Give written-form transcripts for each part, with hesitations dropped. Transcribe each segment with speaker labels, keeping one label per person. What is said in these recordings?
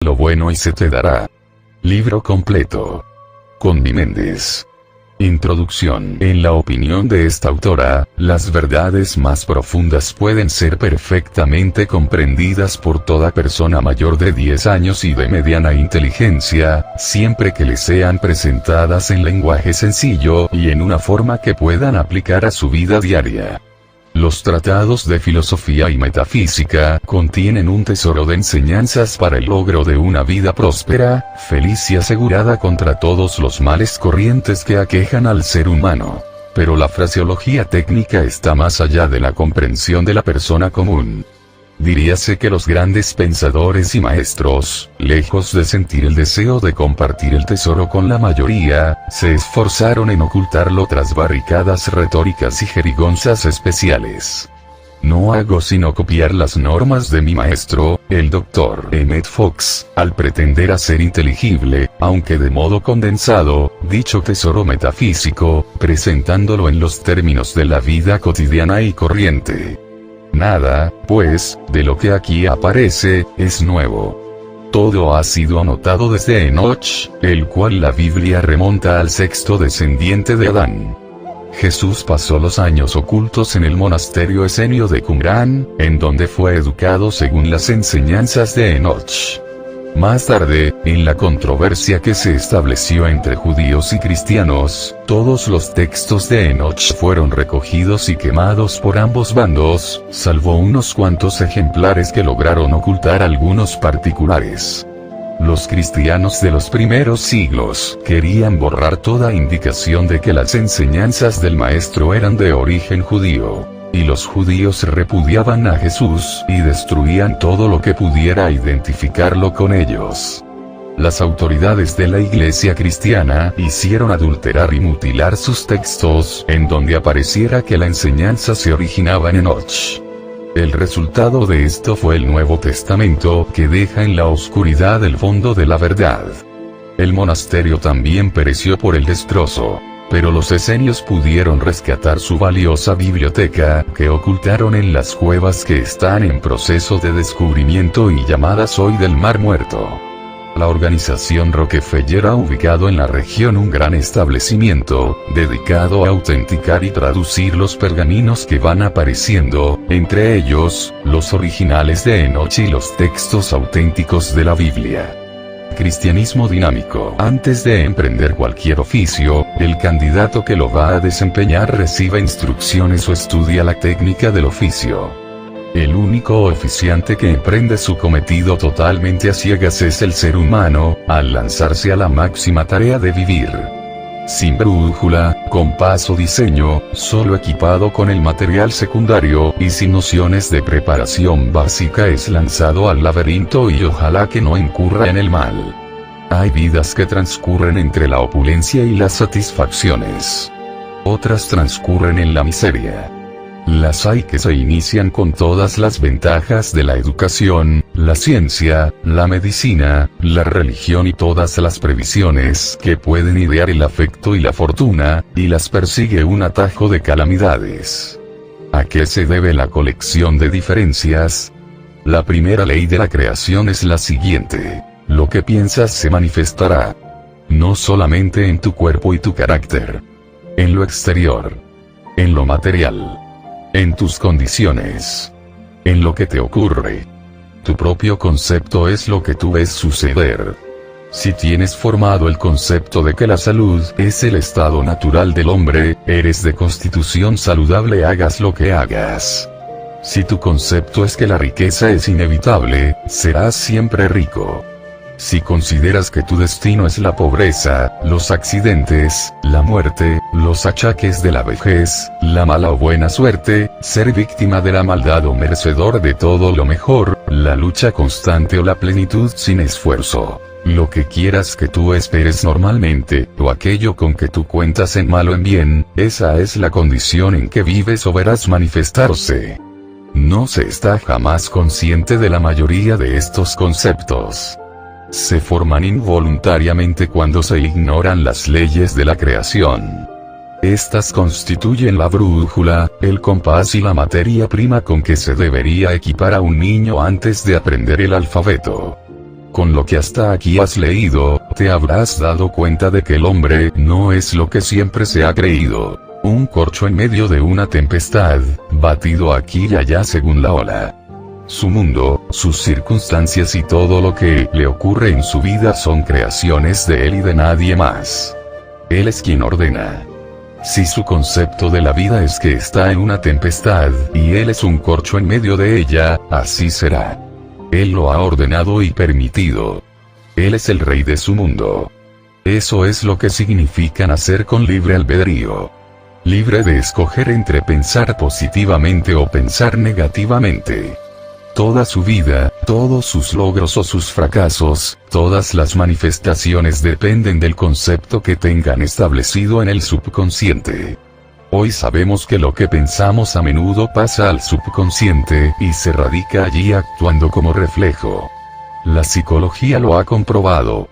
Speaker 1: lo bueno y se te dará. Libro completo. Connie Méndez. Introducción. En la opinión de esta autora, las verdades más profundas pueden ser perfectamente comprendidas por toda persona mayor de 10 años y de mediana inteligencia, siempre que le sean presentadas en lenguaje sencillo y en una forma que puedan aplicar a su vida diaria. Los tratados de filosofía y metafísica contienen un tesoro de enseñanzas para el logro de una vida próspera, feliz y asegurada contra todos los males corrientes que aquejan al ser humano. Pero la fraseología técnica está más allá de la comprensión de la persona común. Diríase que los grandes pensadores y maestros, lejos de sentir el deseo de compartir el tesoro con la mayoría, se esforzaron en ocultarlo tras barricadas retóricas y jerigonzas especiales. No hago sino copiar las normas de mi maestro, el Dr. Emmett Fox, al pretender hacer inteligible, aunque de modo condensado, dicho tesoro metafísico, presentándolo en los términos de la vida cotidiana y corriente. Nada, pues, de lo que aquí aparece, es nuevo. Todo ha sido anotado desde Enoch, el cual la Biblia remonta al sexto descendiente de Adán. Jesús pasó los años ocultos en el monasterio esenio de Qumrán, en donde fue educado según las enseñanzas de Enoch. Más tarde, en la controversia que se estableció entre judíos y cristianos, todos los textos de Enoch fueron recogidos y quemados por ambos bandos, salvo unos cuantos ejemplares que lograron ocultar algunos particulares. Los cristianos de los primeros siglos querían borrar toda indicación de que las enseñanzas del maestro eran de origen judío. Y los judíos repudiaban a Jesús y destruían todo lo que pudiera identificarlo con ellos. Las autoridades de la iglesia cristiana hicieron adulterar y mutilar sus textos en donde apareciera que la enseñanza se originaba en Enoch. El resultado de esto fue el Nuevo Testamento, que deja en la oscuridad el fondo de la verdad. El monasterio también pereció por el destrozo. Pero los esenios pudieron rescatar su valiosa biblioteca, que ocultaron en las cuevas que están en proceso de descubrimiento y llamadas hoy del Mar Muerto. La organización Rockefeller ha ubicado en la región un gran establecimiento, dedicado a autenticar y traducir los pergaminos que van apareciendo, entre ellos, los originales de Enoch y los textos auténticos de la Biblia. Cristianismo dinámico. Antes de emprender cualquier oficio, el candidato que lo va a desempeñar recibe instrucciones o estudia la técnica del oficio. El único oficiante que emprende su cometido totalmente a ciegas es el ser humano, al lanzarse a la máxima tarea de vivir. Sin brújula, compás o diseño, solo equipado con el material secundario, y sin nociones de preparación básica es lanzado al laberinto y ojalá que no incurra en el mal. Hay vidas que transcurren entre la opulencia y las satisfacciones. Otras transcurren en la miseria. Las hay que se inician con todas las ventajas de la educación, la ciencia, la medicina, la religión y todas las previsiones que pueden idear el afecto y la fortuna, y las persigue un atajo de calamidades. ¿A qué se debe la colección de diferencias? La primera ley de la creación es la siguiente: lo que piensas se manifestará. No solamente en tu cuerpo y tu carácter. En lo exterior. En lo material. En tus condiciones. En lo que te ocurre. Tu propio concepto es lo que tú ves suceder. Si tienes formado el concepto de que la salud es el estado natural del hombre, eres de constitución saludable hagas lo que hagas. Si tu concepto es que la riqueza es inevitable, serás siempre rico. Si consideras que tu destino es la pobreza, los accidentes, la muerte, los achaques de la vejez, la mala o buena suerte, ser víctima de la maldad o merecedor de todo lo mejor, la lucha constante o la plenitud sin esfuerzo, lo que quieras que tú esperes normalmente, o aquello con que tú cuentas en mal o en bien, esa es la condición en que vives o verás manifestarse. No se está jamás consciente de la mayoría de estos conceptos. Se forman involuntariamente cuando se ignoran las leyes de la creación. Estas constituyen la brújula, el compás y la materia prima con que se debería equipar a un niño antes de aprender el alfabeto. Con lo que hasta aquí has leído, te habrás dado cuenta de que el hombre no es lo que siempre se ha creído. Un corcho en medio de una tempestad, batido aquí y allá según la ola. Su mundo, sus circunstancias y todo lo que le ocurre en su vida son creaciones de él y de nadie más. Él es quien ordena. Si su concepto de la vida es que está en una tempestad, y él es un corcho en medio de ella, así será. Él lo ha ordenado y permitido. Él es el rey de su mundo. Eso es lo que significa nacer con libre albedrío. Libre de escoger entre pensar positivamente o pensar negativamente. Toda su vida, todos sus logros o sus fracasos, todas las manifestaciones dependen del concepto que tengan establecido en el subconsciente. Hoy sabemos que lo que pensamos a menudo pasa al subconsciente y se radica allí actuando como reflejo. La psicología lo ha comprobado.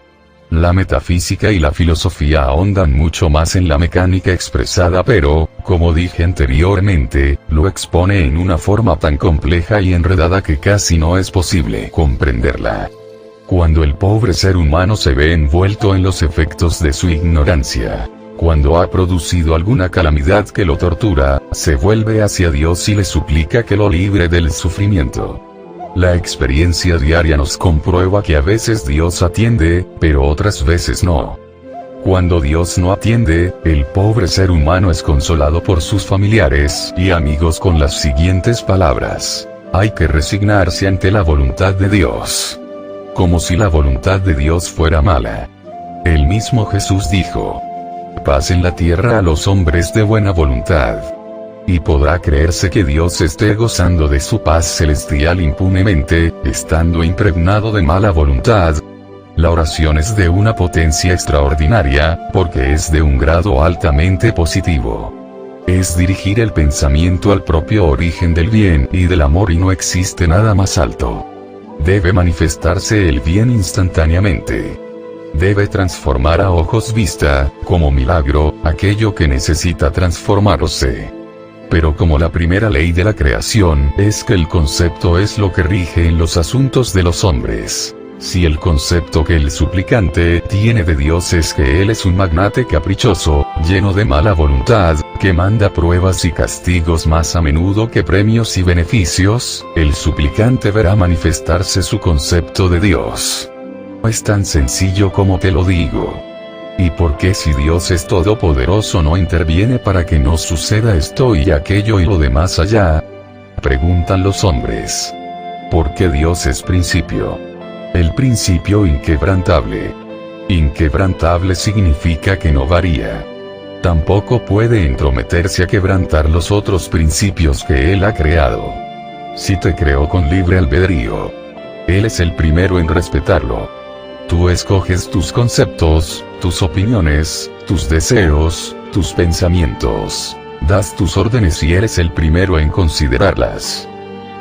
Speaker 1: La metafísica y la filosofía ahondan mucho más en la mecánica expresada, pero, como dije anteriormente, lo expone en una forma tan compleja y enredada que casi no es posible comprenderla. Cuando el pobre ser humano se ve envuelto en los efectos de su ignorancia, cuando ha producido alguna calamidad que lo tortura, se vuelve hacia Dios y le suplica que lo libre del sufrimiento. La experiencia diaria nos comprueba que a veces Dios atiende, pero otras veces no. Cuando Dios no atiende, el pobre ser humano es consolado por sus familiares y amigos con las siguientes palabras: hay que resignarse ante la voluntad de Dios. Como si la voluntad de Dios fuera mala. El mismo Jesús dijo: paz en la tierra a los hombres de buena voluntad. Y podrá creerse que Dios esté gozando de su paz celestial impunemente, estando impregnado de mala voluntad. La oración es de una potencia extraordinaria, porque es de un grado altamente positivo. Es dirigir el pensamiento al propio origen del bien y del amor, y no existe nada más alto. Debe manifestarse el bien instantáneamente. Debe transformar a ojos vista, como milagro, aquello que necesita transformarse. Pero como la primera ley de la creación es que el concepto es lo que rige en los asuntos de los hombres. Si el concepto que el suplicante tiene de Dios es que Él es un magnate caprichoso, lleno de mala voluntad, que manda pruebas y castigos más a menudo que premios y beneficios, el suplicante verá manifestarse su concepto de Dios. No es tan sencillo como te lo digo. ¿Y por qué, si Dios es todopoderoso, no interviene para que no suceda esto y aquello y lo demás allá? Preguntan los hombres. Porque Dios es principio. El principio inquebrantable. Inquebrantable significa que no varía. Tampoco puede entrometerse a quebrantar los otros principios que Él ha creado. Si te creó con libre albedrío, Él es el primero en respetarlo. Tú escoges tus conceptos, tus opiniones, tus deseos, tus pensamientos. Das tus órdenes y eres el primero en considerarlas.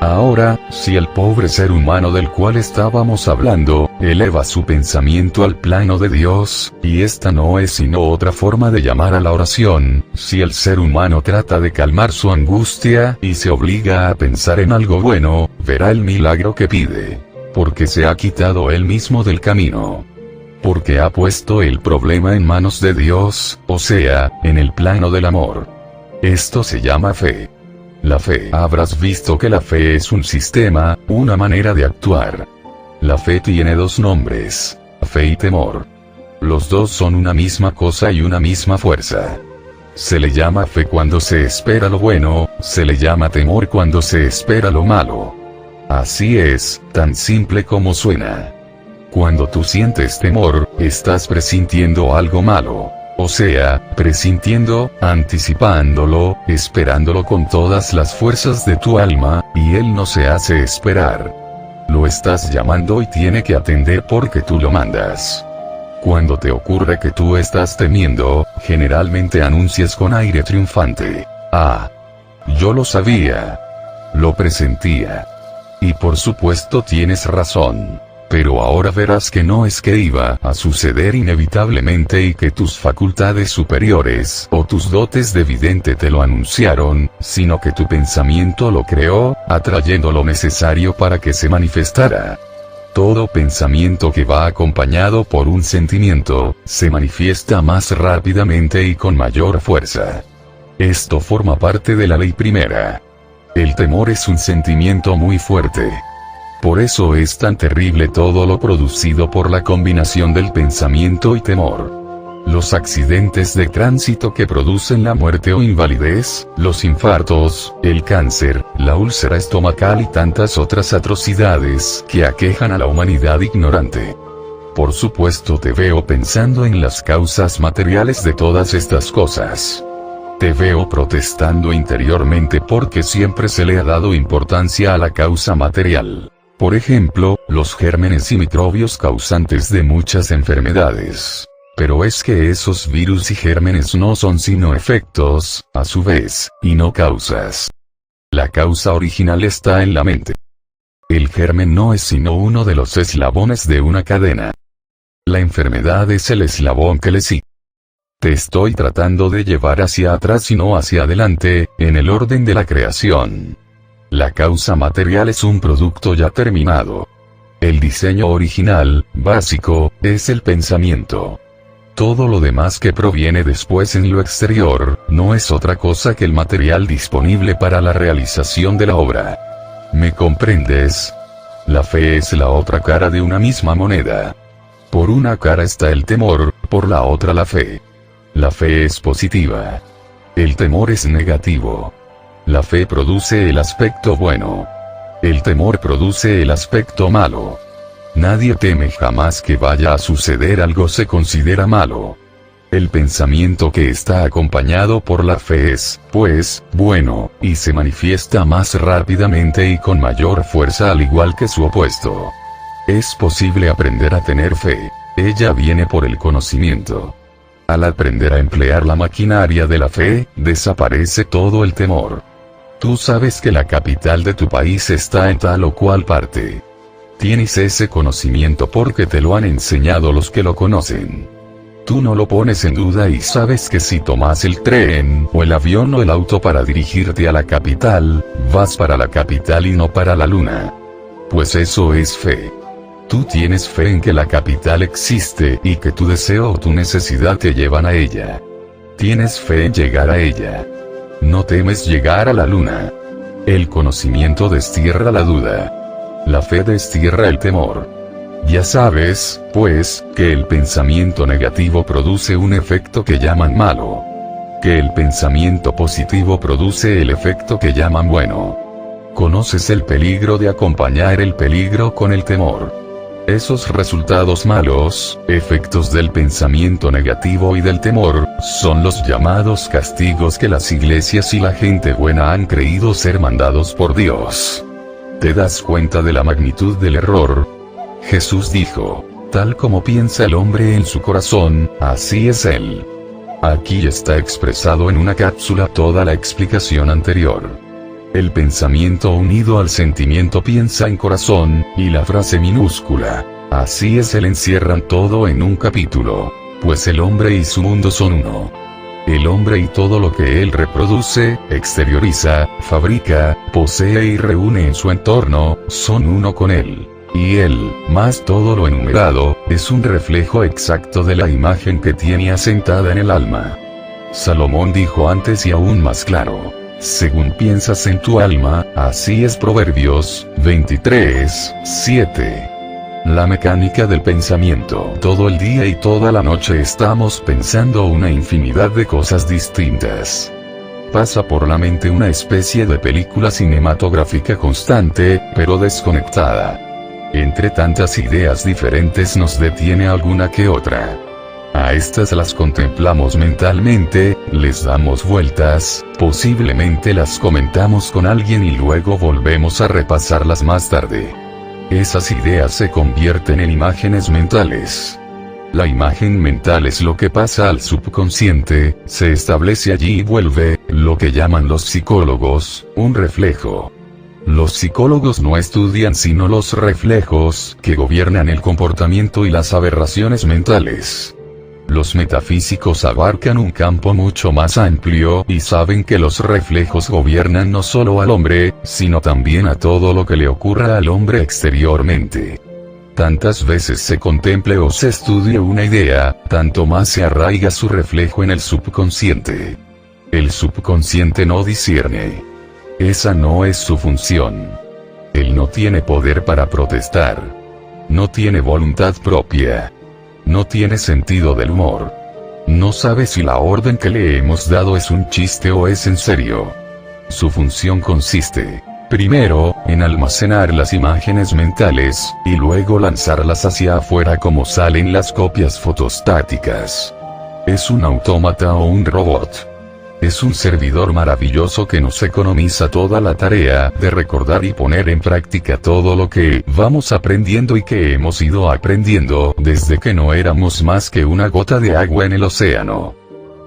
Speaker 1: Ahora, si el pobre ser humano del cual estábamos hablando, eleva su pensamiento al plano de Dios, y esta no es sino otra forma de llamar a la oración, si el ser humano trata de calmar su angustia, y se obliga a pensar en algo bueno, verá el milagro que pide. Porque se ha quitado él mismo del camino. Porque ha puesto el problema en manos de Dios, o sea, en el plano del amor. Esto se llama fe. La fe. Habrás visto que la fe es un sistema, una manera de actuar. La fe tiene dos nombres: fe y temor. Los dos son una misma cosa y una misma fuerza. Se le llama fe cuando se espera lo bueno, se le llama temor cuando se espera lo malo. Así es, tan simple como suena. Cuando tú sientes temor, estás presintiendo algo malo. O sea, presintiendo, anticipándolo, esperándolo con todas las fuerzas de tu alma, y él no se hace esperar. Lo estás llamando y tiene que atender porque tú lo mandas. Cuando te ocurre que tú estás temiendo, generalmente anuncias con aire triunfante: ah, yo lo sabía. Lo presentía. Y por supuesto tienes razón. Pero ahora verás que no es que iba a suceder inevitablemente y que tus facultades superiores o tus dotes de vidente te lo anunciaron, sino que tu pensamiento lo creó, atrayendo lo necesario para que se manifestara. Todo pensamiento que va acompañado por un sentimiento, se manifiesta más rápidamente y con mayor fuerza. Esto forma parte de la ley primera. El temor es un sentimiento muy fuerte. Por eso es tan terrible todo lo producido por la combinación del pensamiento y temor. Los accidentes de tránsito que producen la muerte o invalidez, los infartos, el cáncer, la úlcera estomacal y tantas otras atrocidades que aquejan a la humanidad ignorante. Por supuesto te veo pensando en las causas materiales de todas estas cosas. Te veo protestando interiormente porque siempre se le ha dado importancia a la causa material. Por ejemplo, los gérmenes y microbios causantes de muchas enfermedades. Pero es que esos virus y gérmenes no son sino efectos, a su vez, y no causas. La causa original está en la mente. El germen no es sino uno de los eslabones de una cadena. La enfermedad es el eslabón que le sigue. Te estoy tratando de llevar hacia atrás y no hacia adelante, en el orden de la creación. La causa material es un producto ya terminado. El diseño original, básico, es el pensamiento. Todo lo demás que proviene después en lo exterior, no es otra cosa que el material disponible para la realización de la obra. ¿Me comprendes? La fe es la otra cara de una misma moneda. Por una cara está el temor, por la otra la fe. La fe es positiva. El temor es negativo. La fe produce el aspecto bueno. El temor produce el aspecto malo. Nadie teme jamás que vaya a suceder algo se considera malo. El pensamiento que está acompañado por la fe es, pues, bueno, y se manifiesta más rápidamente y con mayor fuerza al igual que su opuesto. Es posible aprender a tener fe. Ella viene por el conocimiento. Al aprender a emplear la maquinaria de la fe, desaparece todo el temor. Tú sabes que la capital de tu país está en tal o cual parte. Tienes ese conocimiento porque te lo han enseñado los que lo conocen. Tú no lo pones en duda y sabes que si tomas el tren, o el avión o el auto para dirigirte a la capital, vas para la capital y no para la luna. Pues eso es fe. Tú tienes fe en que la capital existe y que tu deseo o tu necesidad te llevan a ella. Tienes fe en llegar a ella. No temes llegar a la luna. El conocimiento destierra la duda. La fe destierra el temor. Ya sabes, pues, que el pensamiento negativo produce un efecto que llaman malo. Que el pensamiento positivo produce el efecto que llaman bueno. Conoces el peligro de acompañar el peligro con el temor. Esos resultados malos, efectos del pensamiento negativo y del temor, son los llamados castigos que las iglesias y la gente buena han creído ser mandados por Dios. ¿Te das cuenta de la magnitud del error? Jesús dijo, tal como piensa el hombre en su corazón, así es él. Aquí está expresado en una cápsula toda la explicación anterior. El pensamiento unido al sentimiento piensa en corazón, y la frase minúscula, así es él encierran todo en un capítulo, pues el hombre y su mundo son uno. El hombre y todo lo que él reproduce, exterioriza, fabrica, posee y reúne en su entorno, son uno con él. Y él, más todo lo enumerado, es un reflejo exacto de la imagen que tiene asentada en el alma. Salomón dijo antes y aún más claro, según piensas en tu alma, así es Proverbios 23:7. La mecánica del pensamiento. Todo el día y toda la noche estamos pensando una infinidad de cosas distintas. Pasa por la mente una especie de película cinematográfica constante, pero desconectada. Entre tantas ideas diferentes nos detiene alguna que otra. A estas las contemplamos mentalmente, les damos vueltas, posiblemente las comentamos con alguien y luego volvemos a repasarlas más tarde. Esas ideas se convierten en imágenes mentales. La imagen mental es lo que pasa al subconsciente, se establece allí y vuelve, lo que llaman los psicólogos, un reflejo. Los psicólogos no estudian sino los reflejos, que gobiernan el comportamiento y las aberraciones mentales. Los metafísicos abarcan un campo mucho más amplio y saben que los reflejos gobiernan no solo al hombre, sino también a todo lo que le ocurra al hombre exteriormente. tantas veces se contemple o se estudie una idea, tanto más se arraiga su reflejo en el subconsciente. El subconsciente no discierne. Esa no es su función. Él no tiene poder para protestar. No tiene voluntad propia. No tiene sentido del humor. No sabe si la orden que le hemos dado es un chiste o es en serio. Su función consiste, primero, en almacenar las imágenes mentales, y luego lanzarlas hacia afuera como salen las copias fotostáticas. Es un autómata o un robot. Es un servidor maravilloso que nos economiza toda la tarea de recordar y poner en práctica todo lo que vamos aprendiendo y que hemos ido aprendiendo desde que no éramos más que una gota de agua en el océano.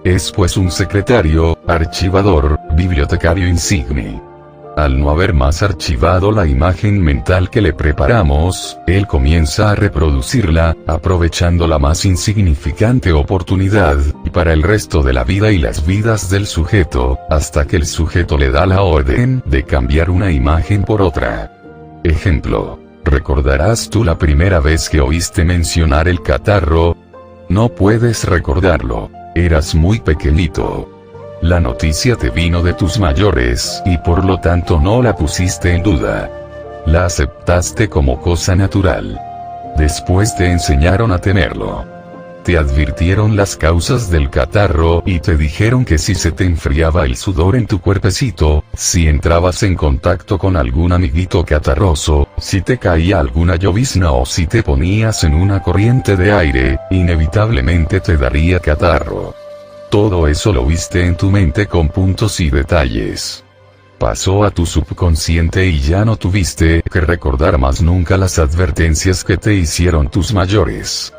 Speaker 1: Es pues un secretario, archivador, bibliotecario insigne. Al no haber más archivado la imagen mental que le preparamos, él comienza a reproducirla, aprovechando la más insignificante oportunidad, para el resto de la vida y las vidas del sujeto, hasta que el sujeto le da la orden de cambiar una imagen por otra. Ejemplo. ¿Recordarás tú la primera vez que oíste mencionar el catarro? No puedes recordarlo. Eras muy pequeñito. La noticia te vino de tus mayores, y por lo tanto no la pusiste en duda. La aceptaste como cosa natural. Después te enseñaron a temerlo. Te advirtieron las causas del catarro, y te dijeron que si se te enfriaba el sudor en tu cuerpecito, si entrabas en contacto con algún amiguito catarroso, si te caía alguna llovizna o si te ponías en una corriente de aire, inevitablemente te daría catarro. Todo eso lo viste en tu mente con puntos y detalles. Pasó a tu subconsciente y ya no tuviste que recordar más nunca las advertencias que te hicieron tus mayores.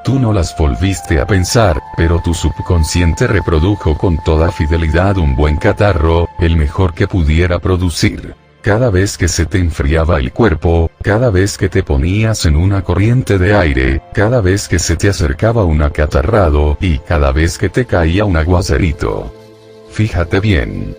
Speaker 1: Tú no las volviste a pensar, pero tu subconsciente reprodujo con toda fidelidad un buen catarro, el mejor que pudiera producir. Cada vez que se te enfriaba el cuerpo, cada vez que te ponías en una corriente de aire, cada vez que se te acercaba un acatarrado, y cada vez que te caía un aguacerito. Fíjate bien.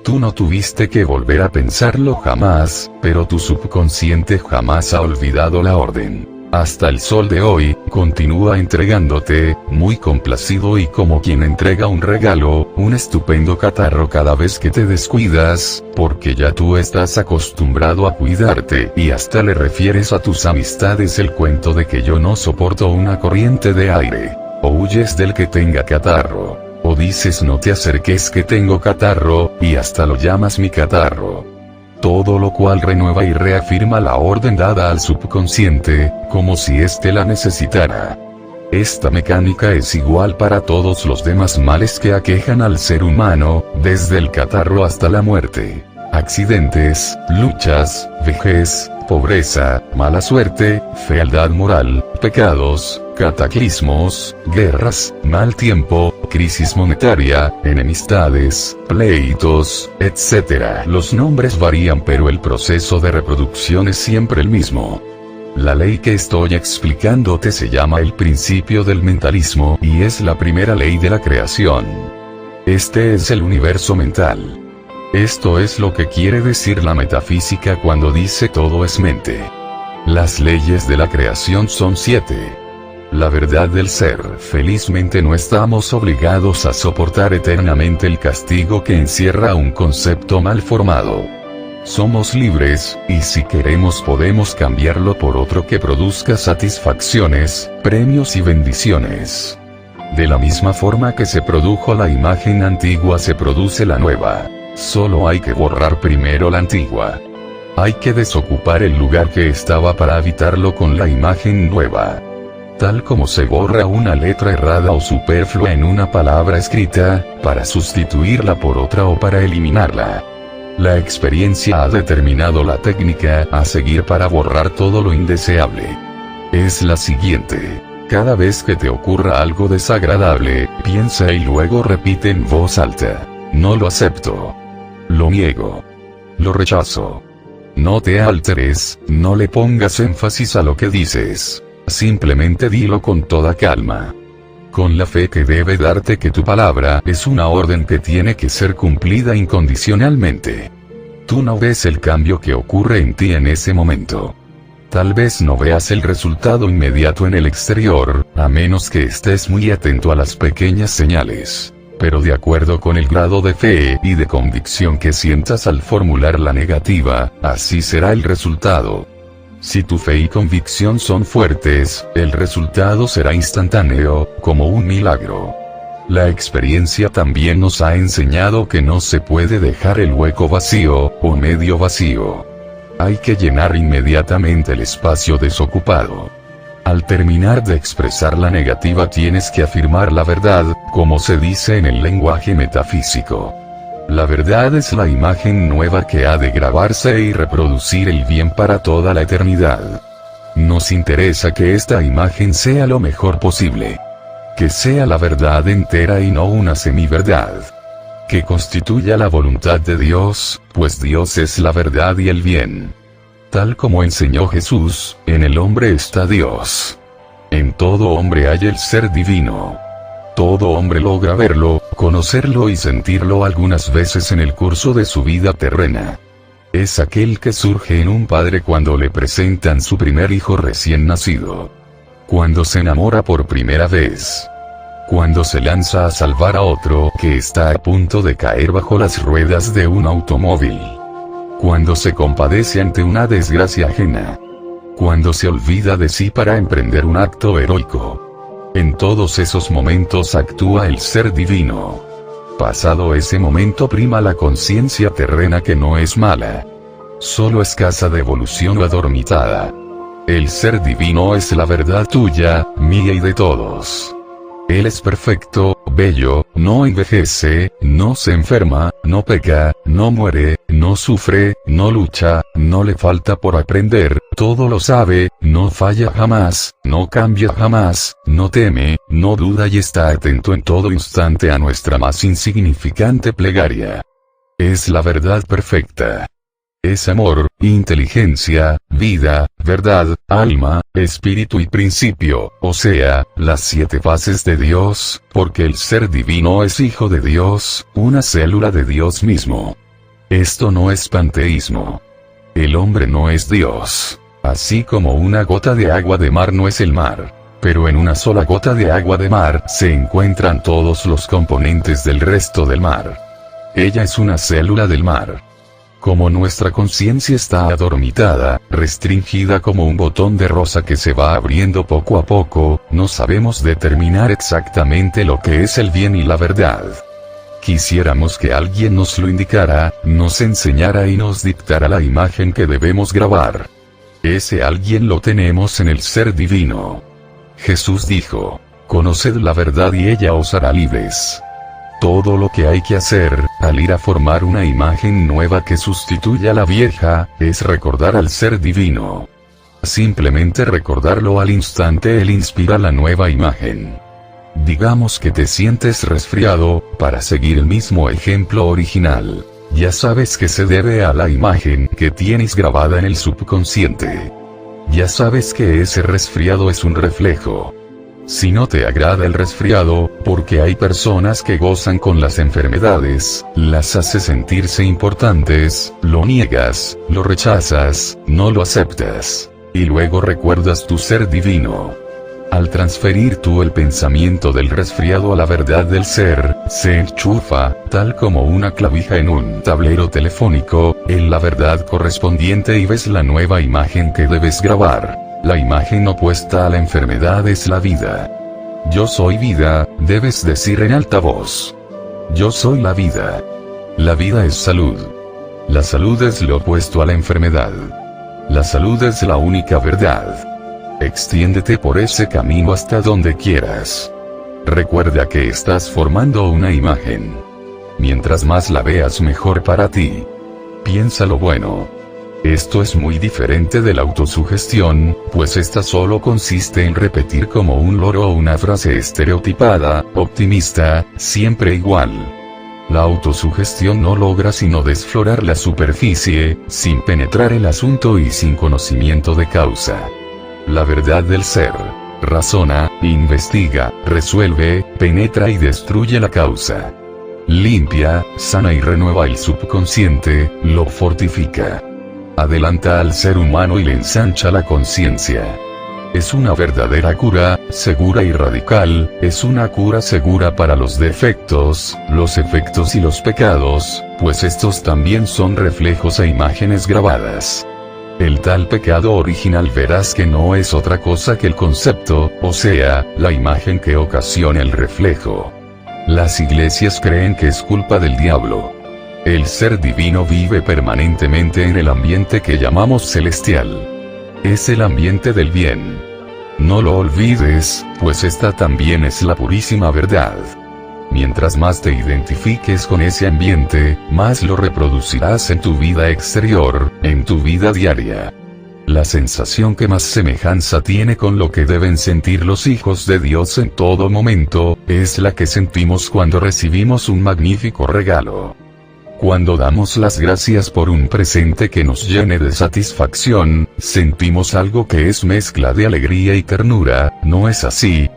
Speaker 1: Tú no tuviste que volver a pensarlo jamás, pero tu subconsciente jamás ha olvidado la orden. Hasta el sol de hoy, continúa entregándote, muy complacido y como quien entrega un regalo, un estupendo catarro cada vez que te descuidas, porque ya tú estás acostumbrado a cuidarte, y hasta le refieres a tus amistades el cuento de que yo no soporto una corriente de aire. O huyes del que tenga catarro. O dices no te acerques que tengo catarro, y hasta lo llamas mi catarro. Todo lo cual renueva y reafirma la orden dada al subconsciente, como si éste la necesitara. Esta mecánica es igual para todos los demás males que aquejan al ser humano, desde el catarro hasta la muerte. Accidentes, luchas, vejez, pobreza, mala suerte, fealdad moral, pecados, cataclismos, guerras, mal tiempo, crisis monetaria, enemistades, pleitos, etc. Los nombres varían pero el proceso de reproducción es siempre el mismo. La ley que estoy explicándote se llama el principio del mentalismo y es la primera ley de la creación. Este es el universo mental. Esto es lo que quiere decir la metafísica cuando dice todo es mente. Las leyes de la creación son 7. La verdad del ser. Felizmente no estamos obligados a soportar eternamente el castigo que encierra un concepto mal formado. Somos libres, y si queremos podemos cambiarlo por otro que produzca satisfacciones, premios y bendiciones. De la misma forma que se produjo la imagen antigua se produce la nueva. Solo hay que borrar primero la antigua. Hay que desocupar el lugar que estaba para habitarlo con la imagen nueva. Tal como se borra una letra errada o superflua en una palabra escrita, para sustituirla por otra o para eliminarla. La experiencia ha determinado la técnica a seguir para borrar todo lo indeseable. Es la siguiente. Cada vez que te ocurra algo desagradable, piensa y luego repite en voz alta. No lo acepto. Lo niego. Lo rechazo. No te alteres, no le pongas énfasis a lo que dices. Simplemente dilo con toda calma. Con la fe que debe darte que tu palabra es una orden que tiene que ser cumplida incondicionalmente. Tú no ves el cambio que ocurre en ti en ese momento. Tal vez no veas el resultado inmediato en el exterior, a menos que estés muy atento a las pequeñas señales. Pero de acuerdo con el grado de fe y de convicción que sientas al formular la negativa, así será el resultado. Si tu fe y convicción son fuertes, el resultado será instantáneo, como un milagro. La experiencia también nos ha enseñado que no se puede dejar el hueco vacío, o medio vacío. Hay que llenar inmediatamente el espacio desocupado. Al terminar de expresar la negativa tienes que afirmar la verdad, como se dice en el lenguaje metafísico. La verdad es la imagen nueva que ha de grabarse y reproducir el bien para toda la eternidad. Nos interesa que esta imagen sea lo mejor posible. Que sea la verdad entera y no una semiverdad. Que constituya la voluntad de Dios, pues Dios es la verdad y el bien. Tal como enseñó Jesús, en el hombre está Dios. En todo hombre hay el ser divino. Todo hombre logra verlo, conocerlo y sentirlo algunas veces en el curso de su vida terrena. Es aquel que surge en un padre cuando le presentan su primer hijo recién nacido. Cuando se enamora por primera vez. Cuando se lanza a salvar a otro que está a punto de caer bajo las ruedas de un automóvil. Cuando se compadece ante una desgracia ajena. Cuando se olvida de sí para emprender un acto heroico. En todos esos momentos actúa el ser divino. Pasado ese momento prima la conciencia terrena que no es mala. Solo escasa de evolución o adormitada. El ser divino es la verdad tuya, mía y de todos. Él es perfecto, bello, no envejece, no se enferma, no peca, no muere, no sufre, no lucha, no le falta por aprender, todo lo sabe, no falla jamás, no cambia jamás, no teme, no duda y está atento en todo instante a nuestra más insignificante plegaria. Es la verdad perfecta. Es amor, inteligencia, vida, verdad, alma, espíritu y principio, o sea, las 7 fases de Dios, porque el ser divino es hijo de Dios, una célula de Dios mismo. Esto no es panteísmo. El hombre no es Dios, así como una gota de agua de mar no es el mar. Pero en una sola gota de agua de mar se encuentran todos los componentes del resto del mar. Ella es una célula del mar. Como nuestra conciencia está adormitada, restringida como un botón de rosa que se va abriendo poco a poco, no sabemos determinar exactamente lo que es el bien y la verdad. Quisiéramos que alguien nos lo indicara, nos enseñara y nos dictara la imagen que debemos grabar. Ese alguien lo tenemos en el ser divino. Jesús dijo: «Conoced la verdad y ella os hará libres». Todo lo que hay que hacer, al ir a formar una imagen nueva que sustituya a la vieja, es recordar al ser divino. Simplemente recordarlo al instante él inspira la nueva imagen. Digamos que te sientes resfriado, para seguir el mismo ejemplo original. Ya sabes que se debe a la imagen que tienes grabada en el subconsciente. Ya sabes que ese resfriado es un reflejo. Si no te agrada el resfriado, porque hay personas que gozan con las enfermedades, las hace sentirse importantes, lo niegas, lo rechazas, no lo aceptas. Y luego recuerdas tu ser divino. Al transferir tú el pensamiento del resfriado a la verdad del ser, se enchufa, tal como una clavija en un tablero telefónico, en la verdad correspondiente y ves la nueva imagen que debes grabar. La imagen opuesta a la enfermedad es la vida. Yo soy vida, debes decir en alta voz. Yo soy la vida. La vida es salud. La salud es lo opuesto a la enfermedad. La salud es la única verdad. Extiéndete por ese camino hasta donde quieras. Recuerda que estás formando una imagen. Mientras más la veas mejor para ti. Piensa lo bueno. Esto es muy diferente de la autosugestión, pues esta solo consiste en repetir como un loro una frase estereotipada, optimista, siempre igual. La autosugestión no logra sino desflorar la superficie, sin penetrar el asunto y sin conocimiento de causa. La verdad del ser. Razona, investiga, resuelve, penetra y destruye la causa. Limpia, sana y renueva el subconsciente, lo fortifica. adelanta al ser humano y le ensancha la conciencia. Es una verdadera cura, segura y radical, es una cura segura para los defectos, los efectos y los pecados, pues estos también son reflejos e imágenes grabadas. El tal pecado original verás que no es otra cosa que el concepto, o sea, la imagen que ocasiona el reflejo. Las iglesias creen que es culpa del diablo. El ser divino vive permanentemente en el ambiente que llamamos celestial. Es el ambiente del bien. No lo olvides, pues esta también es la purísima verdad. Mientras más te identifiques con ese ambiente, más lo reproducirás en tu vida exterior, en tu vida diaria. La sensación que más semejanza tiene con lo que deben sentir los hijos de Dios en todo momento, es la que sentimos cuando recibimos un magnífico regalo. Cuando damos las gracias por un presente que nos llene de satisfacción, sentimos algo que es mezcla de alegría y ternura, ¿no es así?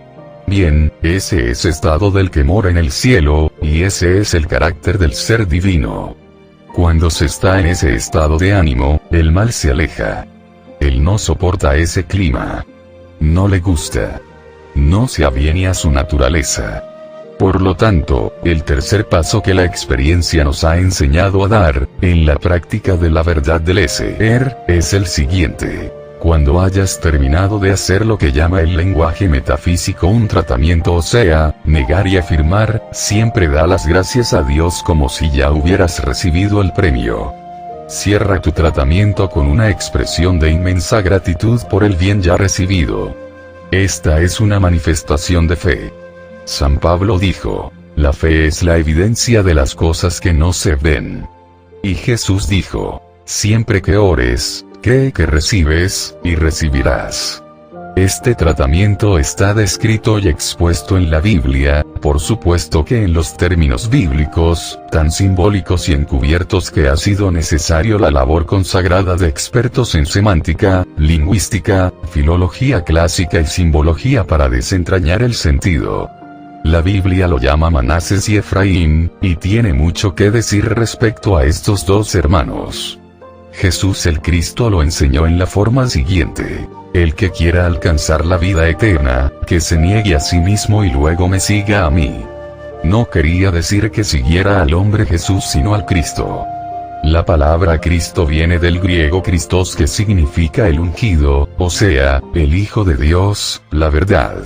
Speaker 1: Bien, ese es estado del que mora en el cielo, y ese es el carácter del ser divino. Cuando se está en ese estado de ánimo, el mal se aleja. Él no soporta ese clima. No le gusta. No se aviene a su naturaleza. Por lo tanto, el tercer paso que la experiencia nos ha enseñado a dar, en la práctica de la verdad del ser, es el siguiente. Cuando hayas terminado de hacer lo que llama el lenguaje metafísico un tratamiento, o sea, negar y afirmar, siempre da las gracias a Dios como si ya hubieras recibido el premio. Cierra tu tratamiento con una expresión de inmensa gratitud por el bien ya recibido. Esta es una manifestación de fe. San Pablo dijo, la fe es la evidencia de las cosas que no se ven. Y Jesús dijo, siempre que ores, cree que recibes, y recibirás. Este tratamiento está descrito y expuesto en la Biblia, por supuesto que en los términos bíblicos, tan simbólicos y encubiertos que ha sido necesario la labor consagrada de expertos en semántica, lingüística, filología clásica y simbología para desentrañar el sentido. La Biblia lo llama Manases y Efraín, y tiene mucho que decir respecto a estos dos hermanos. Jesús el Cristo lo enseñó en la forma siguiente: el que quiera alcanzar la vida eterna, que se niegue a sí mismo y luego me siga a mí. No quería decir que siguiera al hombre Jesús sino al Cristo. La palabra Cristo viene del griego Christos, que significa el ungido, o sea, el Hijo de Dios, la verdad.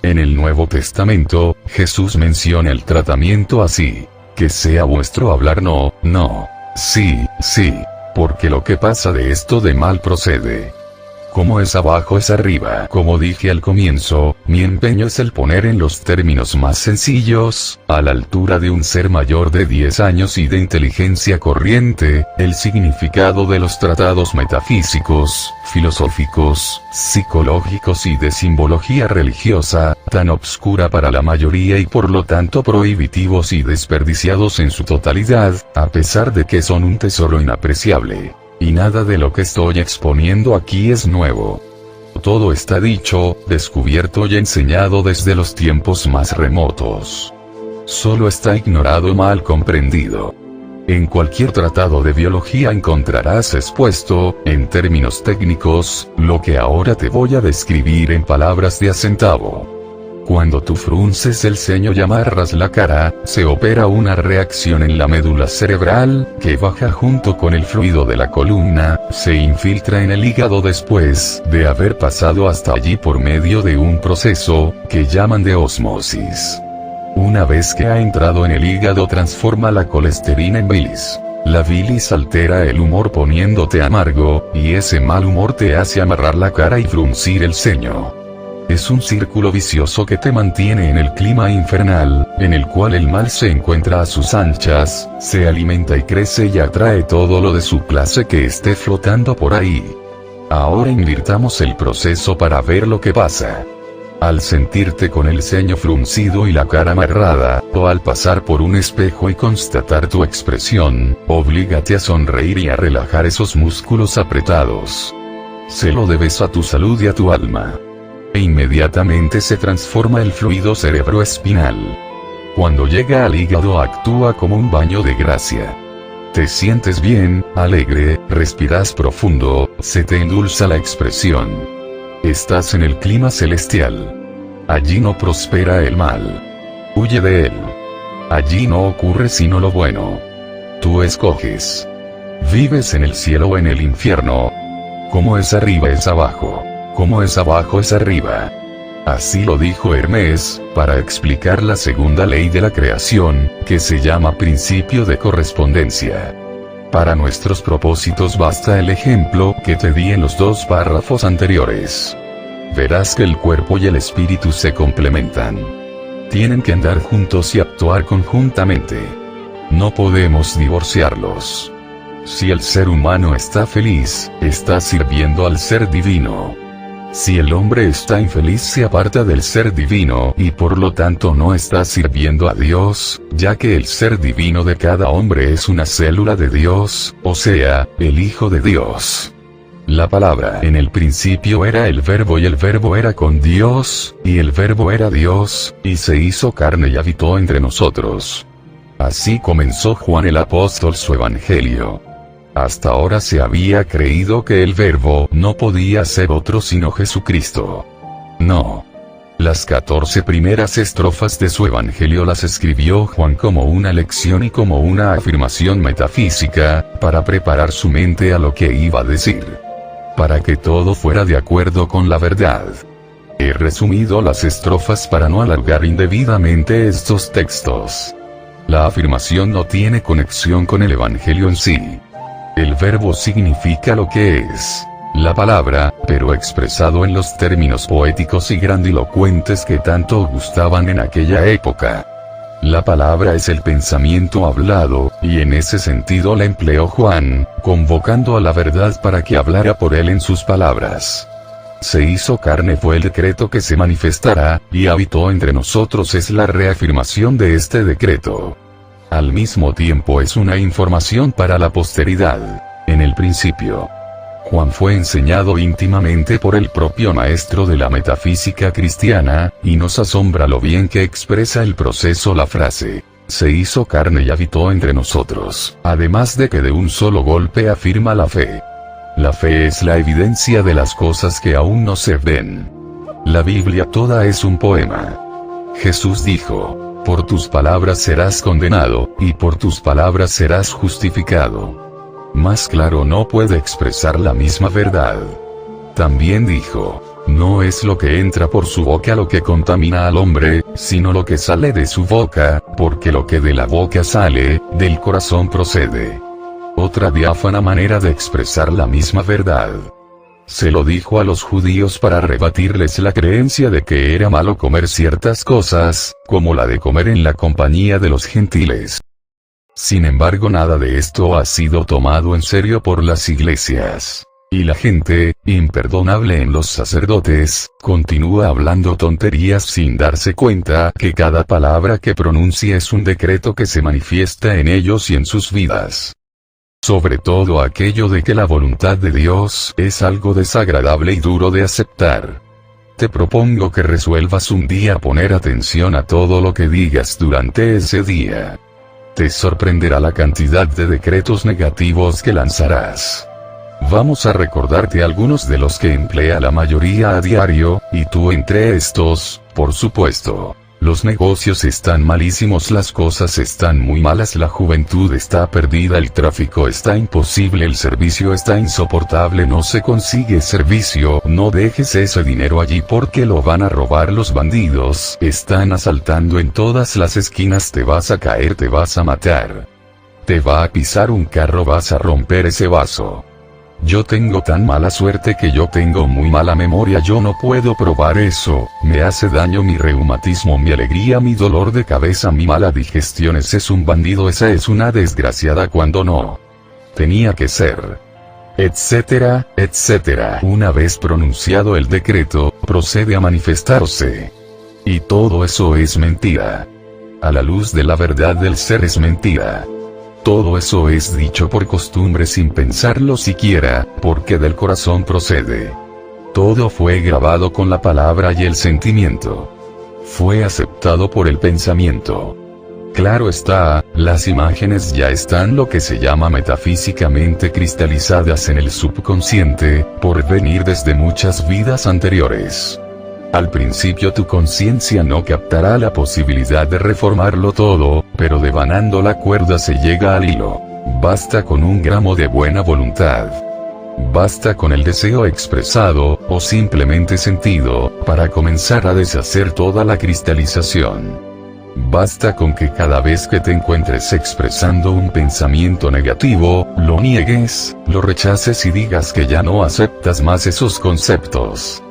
Speaker 1: En el Nuevo Testamento, Jesús menciona el tratamiento así: que sea vuestro hablar no, no, sí, sí, porque lo que pasa de esto de mal procede. Como es abajo es arriba. Como dije al comienzo, mi empeño es el poner en los términos más sencillos, a la altura de un ser mayor de 10 años y de inteligencia corriente, el significado de los tratados metafísicos, filosóficos, psicológicos y de simbología religiosa, tan obscura para la mayoría y por lo tanto prohibitivos y desperdiciados en su totalidad, a pesar de que son un tesoro inapreciable. Y nada de lo que estoy exponiendo aquí es nuevo. Todo está dicho, descubierto y enseñado desde los tiempos más remotos. Solo está ignorado o mal comprendido. En cualquier tratado de biología encontrarás expuesto, en términos técnicos, lo que ahora te voy a describir en palabras de a centavo. Cuando tú frunces el ceño y amarras la cara, se opera una reacción en la médula cerebral, que baja junto con el fluido de la columna, se infiltra en el hígado después de haber pasado hasta allí por medio de un proceso, que llaman de ósmosis. Una vez que ha entrado en el hígado transforma la colesterina en bilis. La bilis altera el humor poniéndote amargo, y ese mal humor te hace amarrar la cara y fruncir el ceño. Es un círculo vicioso que te mantiene en el clima infernal, en el cual el mal se encuentra a sus anchas, se alimenta y crece y atrae todo lo de su clase que esté flotando por ahí. Ahora invirtamos el proceso para ver lo que pasa. Al sentirte con el ceño fruncido y la cara amarrada, o al pasar por un espejo y constatar tu expresión, oblígate a sonreír y a relajar esos músculos apretados. Se lo debes a tu salud y a tu alma. E inmediatamente se transforma el fluido cerebroespinal. Cuando llega al hígado actúa como un baño de gracia. Te sientes bien, alegre, respiras profundo, se te endulza la expresión. Estás en el clima celestial. Allí no prospera el mal. Huye de él. Allí no ocurre sino lo bueno. Tú escoges. ¿Vives en el cielo o en el infierno? Como es arriba es abajo. Como es abajo es arriba. Así lo dijo Hermes, para explicar la segunda ley de la creación, que se llama principio de correspondencia. Para nuestros propósitos basta el ejemplo que te di en los 2 párrafos anteriores. Verás que el cuerpo y el espíritu se complementan. Tienen que andar juntos y actuar conjuntamente. No podemos divorciarlos. Si el ser humano está feliz, está sirviendo al ser divino. Si el hombre está infeliz se aparta del ser divino y por lo tanto no está sirviendo a Dios, ya que el ser divino de cada hombre es una célula de Dios, o sea, el Hijo de Dios. La palabra en el principio era el verbo y el verbo era con Dios, y el verbo era Dios, y se hizo carne y habitó entre nosotros. Así comenzó Juan el apóstol su evangelio. Hasta ahora se había creído que el verbo no podía ser otro sino Jesucristo. No. Las 14 primeras estrofas de su evangelio las escribió Juan como una lección y como una afirmación metafísica, para preparar su mente a lo que iba a decir. Para que todo fuera de acuerdo con la verdad. He resumido las estrofas para no alargar indebidamente estos textos. La afirmación no tiene conexión con el evangelio en sí. El verbo significa lo que es la palabra, pero expresado en los términos poéticos y grandilocuentes que tanto gustaban en aquella época. La palabra es el pensamiento hablado, y en ese sentido la empleó Juan, convocando a la verdad para que hablara por él en sus palabras. Se hizo carne fue el decreto que se manifestará, y habitó entre nosotros es la reafirmación de este decreto. Al mismo tiempo es una información para la posteridad. En el principio, Juan fue enseñado íntimamente por el propio maestro de la metafísica cristiana, y nos asombra lo bien que expresa el proceso la frase, se hizo carne y habitó entre nosotros, además de que de un solo golpe afirma la fe. La fe es la evidencia de las cosas que aún no se ven. La Biblia toda es un poema. Jesús dijo, por tus palabras serás condenado, y por tus palabras serás justificado. Más claro no puede expresar la misma verdad. También dijo, no es lo que entra por su boca lo que contamina al hombre, sino lo que sale de su boca, porque lo que de la boca sale, del corazón procede. Otra diáfana manera de expresar la misma verdad. Se lo dijo a los judíos para rebatirles la creencia de que era malo comer ciertas cosas, como la de comer en la compañía de los gentiles. Sin embargo, nada de esto ha sido tomado en serio por las iglesias. Y la gente, imperdonable en los sacerdotes, continúa hablando tonterías sin darse cuenta que cada palabra que pronuncia es un decreto que se manifiesta en ellos y en sus vidas. Sobre todo aquello de que la voluntad de Dios es algo desagradable y duro de aceptar. Te propongo que resuelvas un día poner atención a todo lo que digas durante ese día. Te sorprenderá la cantidad de decretos negativos que lanzarás. Vamos a recordarte algunos de los que emplea la mayoría a diario, y tú entre estos, por supuesto. Los negocios están malísimos, las cosas están muy malas, la juventud está perdida, el tráfico está imposible, el servicio está insoportable, no se consigue servicio, no dejes ese dinero allí porque lo van a robar los bandidos, están asaltando en todas las esquinas, te vas a caer, te vas a matar. Te va a pisar un carro, vas a romper ese vaso. Yo tengo tan mala suerte que yo tengo muy mala memoria, yo no puedo probar eso, me hace daño mi reumatismo, mi alegría, mi dolor de cabeza, mi mala digestión, ese es un bandido, esa es una desgraciada cuando no tenía que ser. Etcétera, etcétera. Una vez pronunciado el decreto, procede a manifestarse. Y todo eso es mentira. A la luz de la verdad del ser es mentira. Todo eso es dicho por costumbre sin pensarlo siquiera, porque del corazón procede. Todo fue grabado con la palabra y el sentimiento. Fue aceptado por el pensamiento. Claro está, las imágenes ya están lo que se llama metafísicamente cristalizadas en el subconsciente, por venir desde muchas vidas anteriores. Al principio tu conciencia no captará la posibilidad de reformarlo todo, pero devanando la cuerda se llega al hilo. Basta con un gramo de buena voluntad. Basta con el deseo expresado, o simplemente sentido, para comenzar a deshacer toda la cristalización. Basta con que cada vez que te encuentres expresando un pensamiento negativo, lo niegues, lo rechaces y digas que ya no aceptas más esos conceptos.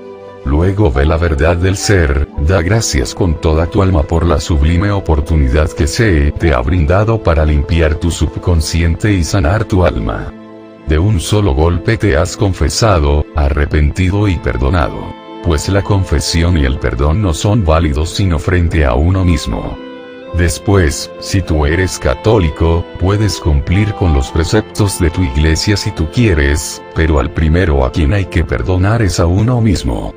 Speaker 1: Luego ve la verdad del ser, da gracias con toda tu alma por la sublime oportunidad que se te ha brindado para limpiar tu subconsciente y sanar tu alma. De un solo golpe te has confesado, arrepentido y perdonado. Pues la confesión y el perdón no son válidos sino frente a uno mismo. Después, si tú eres católico, puedes cumplir con los preceptos de tu iglesia si tú quieres, pero al primero a quien hay que perdonar es a uno mismo.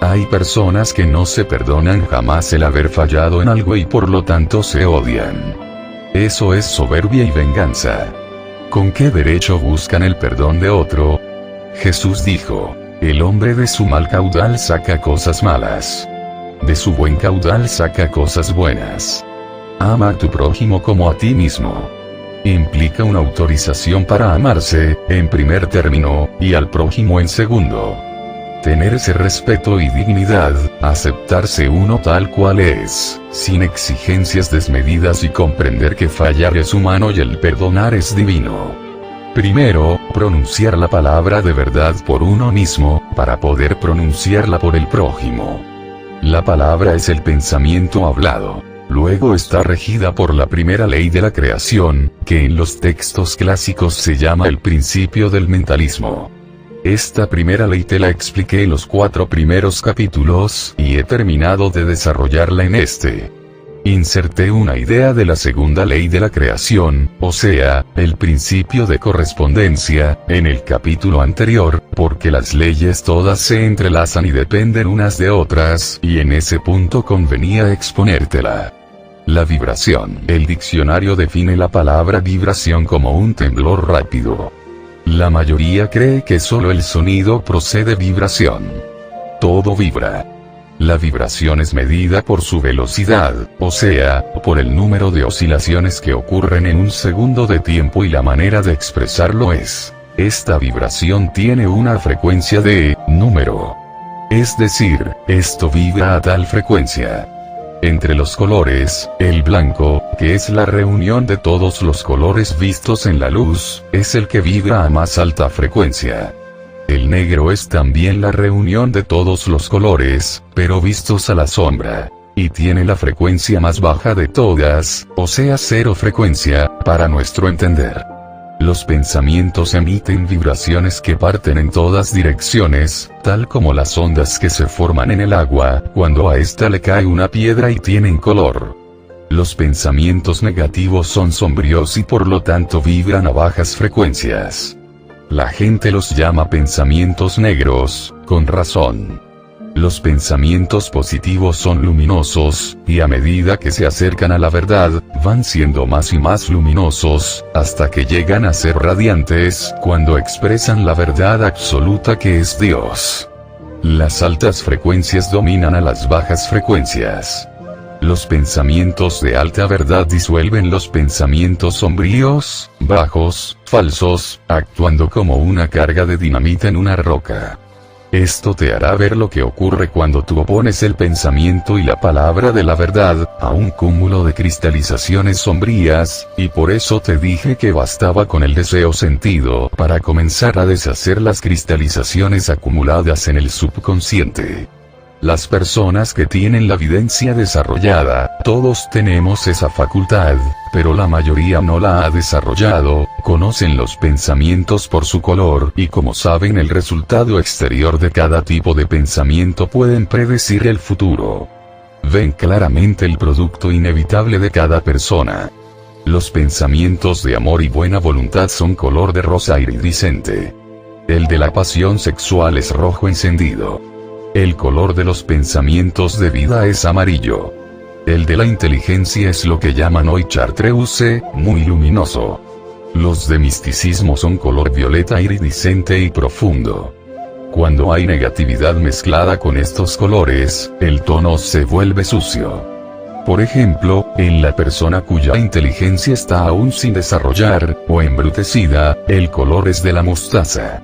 Speaker 1: Hay personas que no se perdonan jamás el haber fallado en algo y por lo tanto se odian. Eso es soberbia y venganza. ¿Con qué derecho buscan el perdón de otro? Jesús dijo: el hombre de su mal caudal saca cosas malas. De su buen caudal saca cosas buenas. Ama a tu prójimo como a ti mismo. Implica una autorización para amarse, en primer término, y al prójimo en segundo. Tener ese respeto y dignidad, aceptarse uno tal cual es, sin exigencias desmedidas y comprender que fallar es humano y el perdonar es divino. Primero, pronunciar la palabra de verdad por uno mismo, para poder pronunciarla por el prójimo. La palabra es el pensamiento hablado. Luego está regida por la primera ley de la creación, que en los textos clásicos se llama el principio del mentalismo. Esta primera ley te la expliqué en los 4 primeros capítulos, y he terminado de desarrollarla en este. Inserté una idea de la segunda ley de la creación, o sea, el principio de correspondencia, en el capítulo anterior, porque las leyes todas se entrelazan y dependen unas de otras, y en ese punto convenía exponértela. La vibración. El diccionario define la palabra vibración como un temblor rápido. La mayoría cree que solo el sonido procede vibración. Todo vibra. La vibración es medida por su velocidad, o sea, por el número de oscilaciones que ocurren en un segundo de tiempo y la manera de expresarlo es: esta vibración tiene una frecuencia de número. Es decir, esto vibra a tal frecuencia. Entre los colores, el blanco, que es la reunión de todos los colores vistos en la luz, es el que vibra a más alta frecuencia. El negro es también la reunión de todos los colores, pero vistos a la sombra, y tiene la frecuencia más baja de todas, o sea 0 frecuencia, para nuestro entender. Los pensamientos emiten vibraciones que parten en todas direcciones, tal como las ondas que se forman en el agua, cuando a esta le cae una piedra y tienen color. Los pensamientos negativos son sombríos y por lo tanto vibran a bajas frecuencias. La gente los llama pensamientos negros, con razón. Los pensamientos positivos son luminosos, y a medida que se acercan a la verdad, van siendo más y más luminosos, hasta que llegan a ser radiantes, cuando expresan la verdad absoluta que es Dios. Las altas frecuencias dominan a las bajas frecuencias. Los pensamientos de alta verdad disuelven los pensamientos sombríos, bajos, falsos, actuando como una carga de dinamita en una roca. Esto te hará ver lo que ocurre cuando tú opones el pensamiento y la palabra de la verdad, a un cúmulo de cristalizaciones sombrías, y por eso te dije que bastaba con el deseo sentido para comenzar a deshacer las cristalizaciones acumuladas en el subconsciente. Las personas que tienen la videncia desarrollada, todos tenemos esa facultad, pero la mayoría no la ha desarrollado, conocen los pensamientos por su color y como saben el resultado exterior de cada tipo de pensamiento pueden predecir el futuro. Ven claramente el producto inevitable de cada persona. Los pensamientos de amor y buena voluntad son color de rosa iridiscente. El de la pasión sexual es rojo encendido. El color de los pensamientos de vida es amarillo. El de la inteligencia es lo que llaman hoy chartreuse, muy luminoso. Los de misticismo son color violeta iridiscente y profundo. Cuando hay negatividad mezclada con estos colores, el tono se vuelve sucio. Por ejemplo, en la persona cuya inteligencia está aún sin desarrollar, o embrutecida, el color es de la mostaza.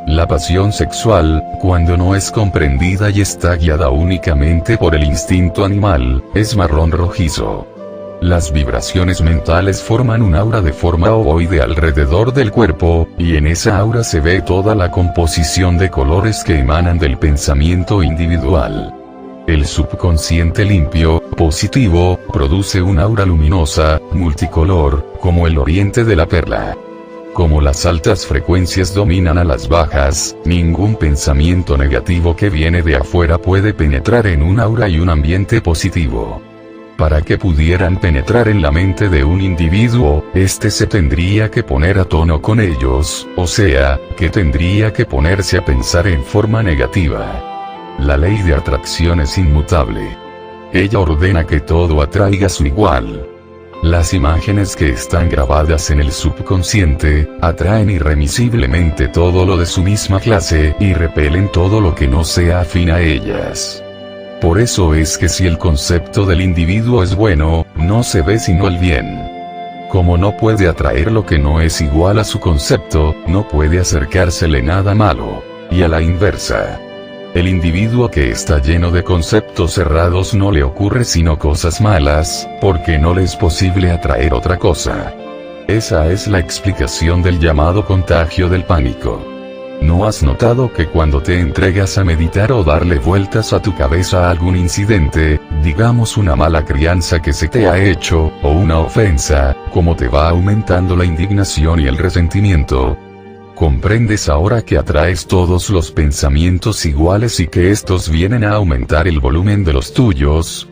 Speaker 1: La pasión sexual, cuando no es comprendida y está guiada únicamente por el instinto animal, es marrón rojizo. Las vibraciones mentales forman un aura de forma ovoide alrededor del cuerpo, y en esa aura se ve toda la composición de colores que emanan del pensamiento individual. El subconsciente limpio, positivo, produce un aura luminosa, multicolor, como el oriente de la perla. Como las altas frecuencias dominan a las bajas, ningún pensamiento negativo que viene de afuera puede penetrar en un aura y un ambiente positivo. Para que pudieran penetrar en la mente de un individuo, éste se tendría que poner a tono con ellos, o sea, que tendría que ponerse a pensar en forma negativa. La ley de atracción es inmutable. Ella ordena que todo atraiga su igual. Las imágenes que están grabadas en el subconsciente, atraen irremisiblemente todo lo de su misma clase, y repelen todo lo que no sea afín a ellas. Por eso es que si el concepto del individuo es bueno, no se ve sino el bien. Como no puede atraer lo que no es igual a su concepto, no puede acercársele nada malo. Y a la inversa. El individuo que está lleno de conceptos cerrados no le ocurre sino cosas malas, porque no le es posible atraer otra cosa. Esa es la explicación del llamado contagio del pánico. ¿No has notado que cuando te entregas a meditar o darle vueltas a tu cabeza a algún incidente, digamos una mala crianza que se te ha hecho, o una ofensa, cómo te va aumentando la indignación y el resentimiento? ¿Comprendes ahora que atraes todos los pensamientos iguales y que estos vienen a aumentar el volumen de los tuyos?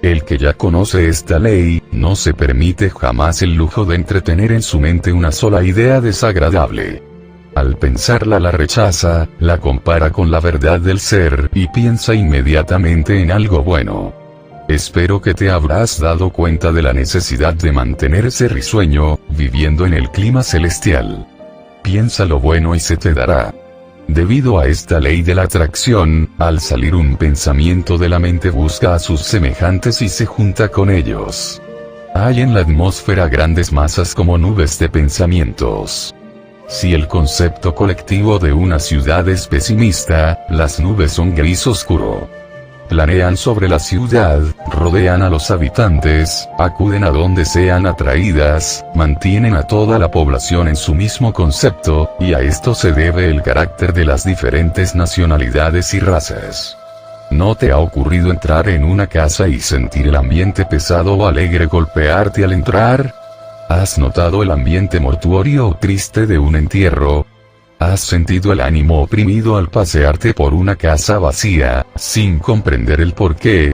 Speaker 1: El que ya conoce esta ley, no se permite jamás el lujo de entretener en su mente una sola idea desagradable. Al pensarla la rechaza, la compara con la verdad del ser, y piensa inmediatamente en algo bueno. Espero que te habrás dado cuenta de la necesidad de mantenerse risueño, viviendo en el clima celestial. Piensa lo bueno y se te dará. Debido a esta ley de la atracción, al salir un pensamiento de la mente busca a sus semejantes y se junta con ellos. Hay en la atmósfera grandes masas como nubes de pensamientos. Si el concepto colectivo de una ciudad es pesimista, las nubes son gris oscuro. Planean sobre la ciudad, rodean a los habitantes, acuden a donde sean atraídas, mantienen a toda la población en su mismo concepto, y a esto se debe el carácter de las diferentes nacionalidades y razas. ¿No te ha ocurrido entrar en una casa y sentir el ambiente pesado o alegre golpearte al entrar? ¿Has notado el ambiente mortuorio o triste de un entierro? ¿Has sentido el ánimo oprimido al pasearte por una casa vacía, sin comprender el porqué?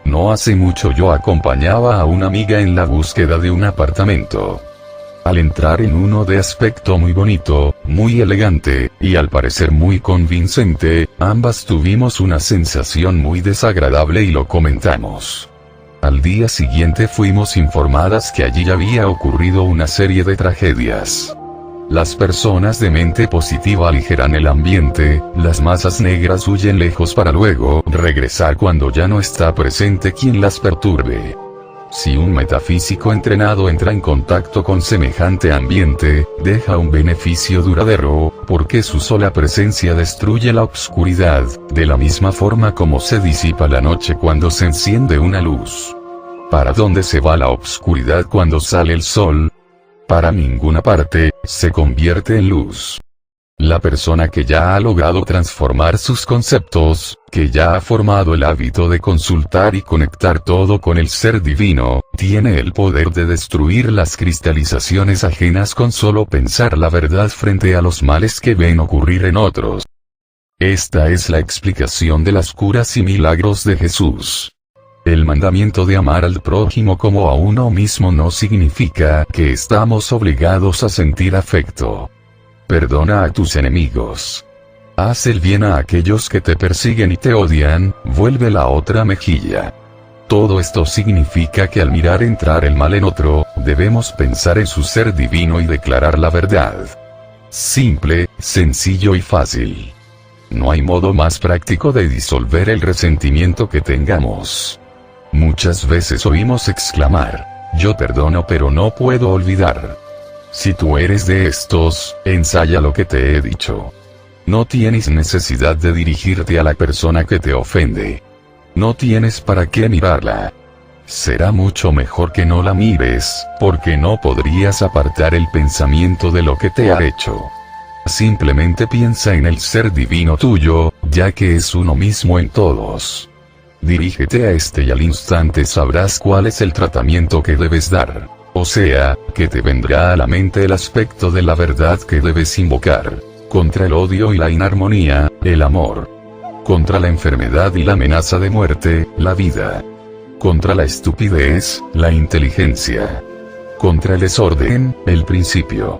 Speaker 1: No hace mucho yo acompañaba a una amiga en la búsqueda de un apartamento. Al entrar en uno de aspecto muy bonito, muy elegante, y al parecer muy convincente, ambas tuvimos una sensación muy desagradable y lo comentamos. Al día siguiente fuimos informadas que allí había ocurrido una serie de tragedias. Las personas de mente positiva aligeran el ambiente, las masas negras huyen lejos para luego regresar cuando ya no está presente quien las perturbe. Si un metafísico entrenado entra en contacto con semejante ambiente, deja un beneficio duradero, porque su sola presencia destruye la obscuridad, de la misma forma como se disipa la noche cuando se enciende una luz. ¿Para dónde se va la obscuridad cuando sale el sol? Para ninguna parte, se convierte en luz. La persona que ya ha logrado transformar sus conceptos, que ya ha formado el hábito de consultar y conectar todo con el ser divino, tiene el poder de destruir las cristalizaciones ajenas con solo pensar la verdad frente a los males que ven ocurrir en otros. Esta es la explicación de las curas y milagros de Jesús. El mandamiento de amar al prójimo como a uno mismo no significa que estamos obligados a sentir afecto. Perdona a tus enemigos. Haz el bien a aquellos que te persiguen y te odian, vuelve la otra mejilla. Todo esto significa que al mirar entrar el mal en otro, debemos pensar en su ser divino y declarar la verdad. Simple, sencillo y fácil. No hay modo más práctico de disolver el resentimiento que tengamos. Muchas veces oímos exclamar: yo perdono pero no puedo olvidar. Si tú eres de estos, ensaya lo que te he dicho. No tienes necesidad de dirigirte a la persona que te ofende. No tienes para qué mirarla. Será mucho mejor que no la mires, porque no podrías apartar el pensamiento de lo que te ha hecho. Simplemente piensa en el ser divino tuyo, ya que es uno mismo en todos. Dirígete a este y al instante sabrás cuál es el tratamiento que debes dar. O sea, que te vendrá a la mente el aspecto de la verdad que debes invocar. Contra el odio y la inarmonía, el amor. Contra la enfermedad y la amenaza de muerte, la vida. Contra la estupidez, la inteligencia. Contra el desorden, el principio.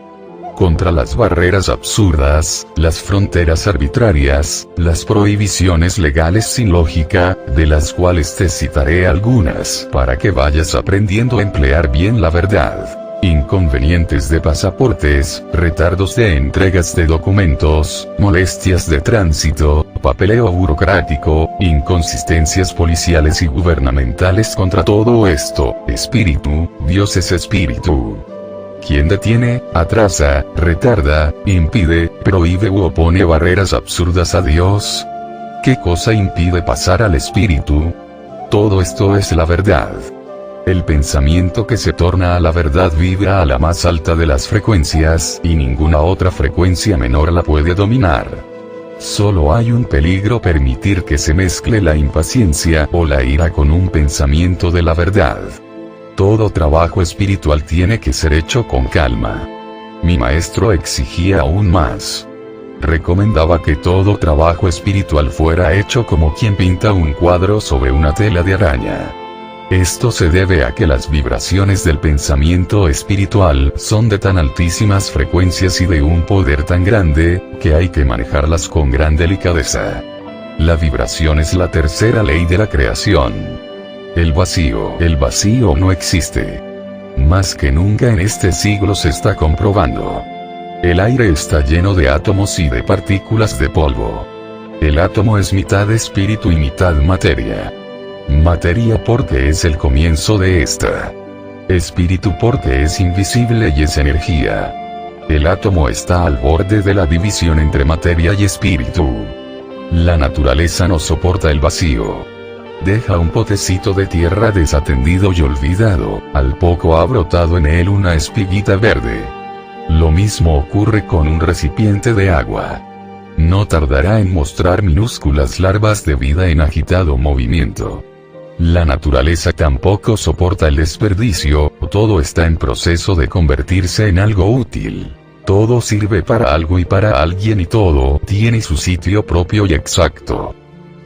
Speaker 1: Contra las barreras absurdas, las fronteras arbitrarias, las prohibiciones legales sin lógica, de las cuales te citaré algunas para que vayas aprendiendo a emplear bien la verdad. Inconvenientes de pasaportes, retardos de entregas de documentos, molestias de tránsito, papeleo burocrático, inconsistencias policiales y gubernamentales. Contra todo esto, espíritu, Dios es espíritu. Quien detiene, atrasa, retarda, impide, prohíbe u opone barreras absurdas a Dios. ¿Qué cosa impide pasar al espíritu? Todo esto es la verdad. El pensamiento que se torna a la verdad vibra a la más alta de las frecuencias, y ninguna otra frecuencia menor la puede dominar. Solo hay un peligro: permitir que se mezcle la impaciencia o la ira con un pensamiento de la verdad. Todo trabajo espiritual tiene que ser hecho con calma. Mi maestro exigía aún más. Recomendaba que todo trabajo espiritual fuera hecho como quien pinta un cuadro sobre una tela de araña. Esto se debe a que las vibraciones del pensamiento espiritual son de tan altísimas frecuencias y de un poder tan grande, que hay que manejarlas con gran delicadeza. La vibración es la tercera ley de la creación. El vacío no existe. Más que nunca en este siglo se está comprobando. El aire está lleno de átomos y de partículas de polvo. El átomo es mitad espíritu y mitad materia. Materia porque es el comienzo de esta. Espíritu porque es invisible y es energía. El átomo está al borde de la división entre materia y espíritu. La naturaleza no soporta el vacío. Deja un potecito de tierra desatendido y olvidado, al poco ha brotado en él una espiguita verde. Lo mismo ocurre con un recipiente de agua. No tardará en mostrar minúsculas larvas de vida en agitado movimiento. La naturaleza tampoco soporta el desperdicio, todo está en proceso de convertirse en algo útil. Todo sirve para algo y para alguien y todo tiene su sitio propio y exacto.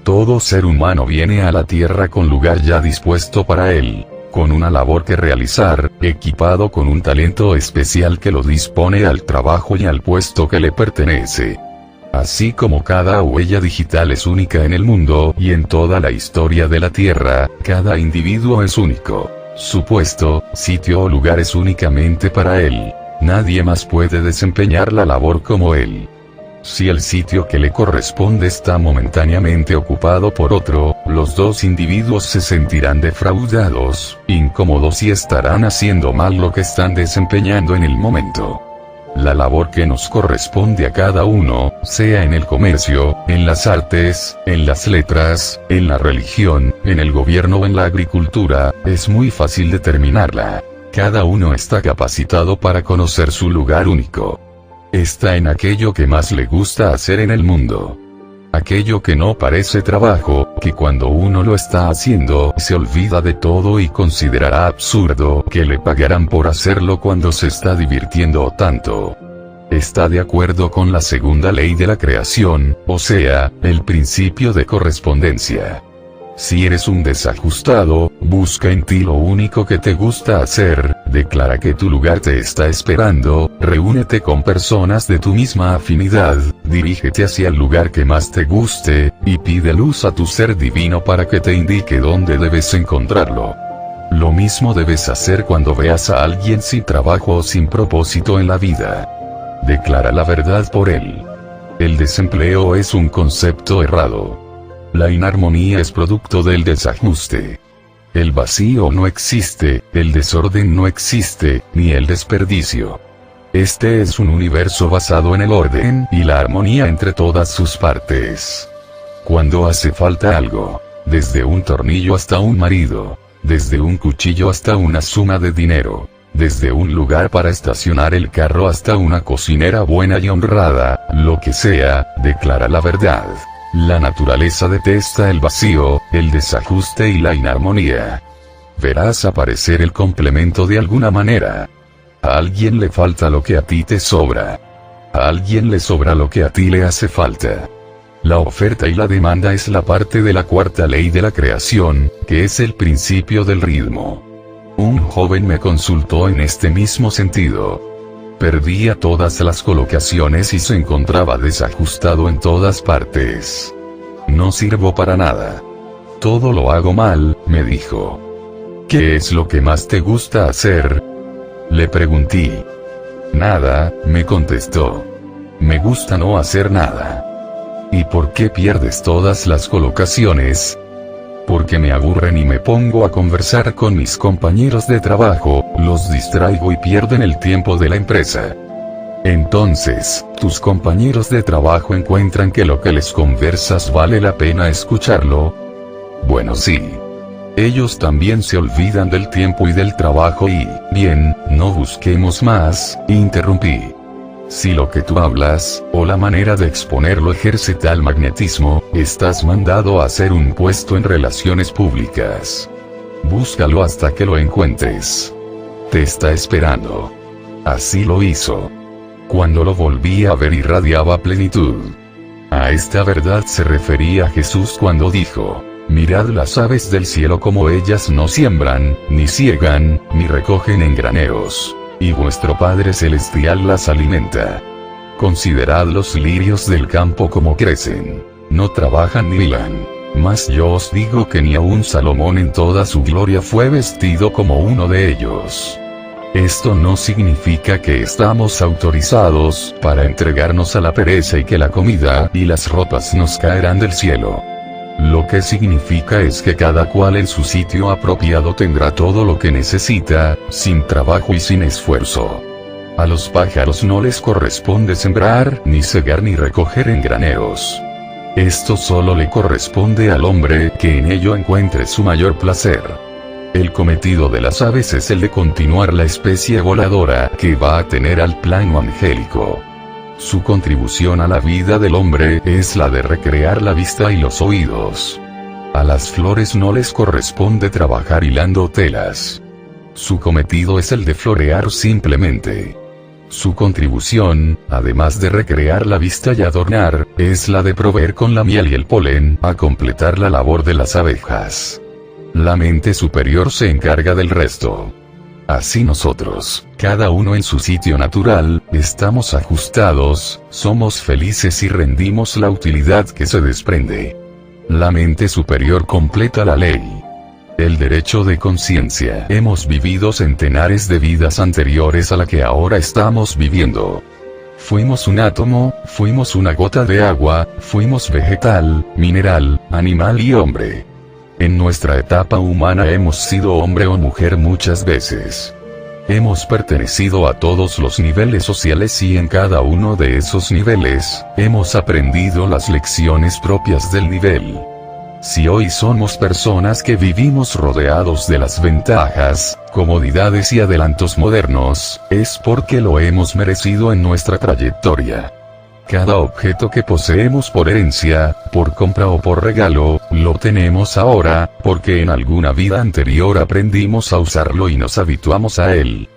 Speaker 1: Todo ser humano viene a la tierra con lugar ya dispuesto para él, con una labor que realizar, equipado con un talento especial que lo dispone al trabajo y al puesto que le pertenece. Así como cada huella digital es única en el mundo y en toda la historia de la Tierra, cada individuo es único. Su puesto, sitio o lugar es únicamente para él. Nadie más puede desempeñar la labor como él. Si el sitio que le corresponde está momentáneamente ocupado por otro, los dos individuos se sentirán defraudados, incómodos y estarán haciendo mal lo que están desempeñando en el momento. La labor que nos corresponde a cada uno, sea en el comercio, en las artes, en las letras, en la religión, en el gobierno o en la agricultura, es muy fácil determinarla. Cada uno está capacitado para conocer su lugar único. Está en aquello que más le gusta hacer en el mundo. Aquello que no parece trabajo, que cuando uno lo está haciendo, se olvida de todo y considerará absurdo que le pagaran por hacerlo cuando se está divirtiendo tanto. Está de acuerdo con la segunda ley de la creación, o sea, el principio de correspondencia. Si eres un desajustado, busca en ti lo único que te gusta hacer, declara que tu lugar te está esperando, reúnete con personas de tu misma afinidad, dirígete hacia el lugar que más te guste, y pide luz a tu ser divino para que te indique dónde debes encontrarlo. Lo mismo debes hacer cuando veas a alguien sin trabajo o sin propósito en la vida. Declara la verdad por él. El desempleo es un concepto errado. La inarmonía es producto del desajuste. El vacío no existe, el desorden no existe, ni el desperdicio. Este es un universo basado en el orden y la armonía entre todas sus partes. Cuando hace falta algo, desde un tornillo hasta un marido, desde un cuchillo hasta una suma de dinero, desde un lugar para estacionar el carro hasta una cocinera buena y honrada, lo que sea, declara la verdad. La naturaleza detesta el vacío, el desajuste y la inarmonía. Verás aparecer el complemento de alguna manera. A alguien le falta lo que a ti te sobra. A alguien le sobra lo que a ti le hace falta. La oferta y la demanda es la parte de la cuarta ley de la creación, que es el principio del ritmo. Un joven me consultó en este mismo sentido. Perdía todas las colocaciones y se encontraba desajustado en todas partes. No sirvo para nada. Todo lo hago mal, me dijo. ¿Qué es lo que más te gusta hacer? Le pregunté. Nada, me contestó. Me gusta no hacer nada. ¿Y por qué pierdes todas las colocaciones? Porque me aburren y me pongo a conversar con mis compañeros de trabajo, los distraigo y pierden el tiempo de la empresa. Entonces, tus compañeros de trabajo encuentran que lo que les conversas vale la pena escucharlo. Bueno, sí. Ellos también se olvidan del tiempo y del trabajo y, bien, no busquemos más, interrumpí. Si lo que tú hablas, o la manera de exponerlo ejerce tal magnetismo, estás mandado a hacer un puesto en relaciones públicas. Búscalo hasta que lo encuentres. Te está esperando. Así lo hizo. Cuando lo volví a ver irradiaba plenitud. A esta verdad se refería Jesús cuando dijo: mirad las aves del cielo como ellas no siembran, ni siegan, ni recogen en graneros. Y vuestro Padre Celestial las alimenta. Considerad los lirios del campo como crecen. No trabajan ni hilan. Mas yo os digo que ni aun Salomón en toda su gloria fue vestido como uno de ellos. Esto no significa que estamos autorizados para entregarnos a la pereza y que la comida y las ropas nos caerán del cielo. Lo que significa es que cada cual en su sitio apropiado tendrá todo lo que necesita, sin trabajo y sin esfuerzo. A los pájaros no les corresponde sembrar, ni segar ni recoger en graneros. Esto solo le corresponde al hombre que en ello encuentre su mayor placer. El cometido de las aves es el de continuar la especie voladora que va a tener al plano angélico. Su contribución a la vida del hombre es la de recrear la vista y los oídos. A las flores no les corresponde trabajar hilando telas. Su cometido es el de florear simplemente. Su contribución, además de recrear la vista y adornar, es la de proveer con la miel y el polen, a completar la labor de las abejas. La mente superior se encarga del resto. Así nosotros, cada uno en su sitio natural, estamos ajustados, somos felices y rendimos la utilidad que se desprende. La mente superior completa la ley. El derecho de conciencia. Hemos vivido centenares de vidas anteriores a la que ahora estamos viviendo. Fuimos un átomo, fuimos una gota de agua, fuimos vegetal, mineral, animal y hombre. En nuestra etapa humana hemos sido hombre o mujer muchas veces. Hemos pertenecido a todos los niveles sociales y en cada uno de esos niveles, hemos aprendido las lecciones propias del nivel. Si hoy somos personas que vivimos rodeados de las ventajas, comodidades y adelantos modernos, es porque lo hemos merecido en nuestra trayectoria. Cada objeto que poseemos por herencia, por compra o por regalo, lo tenemos ahora, porque en alguna vida anterior aprendimos a usarlo y nos habituamos a él.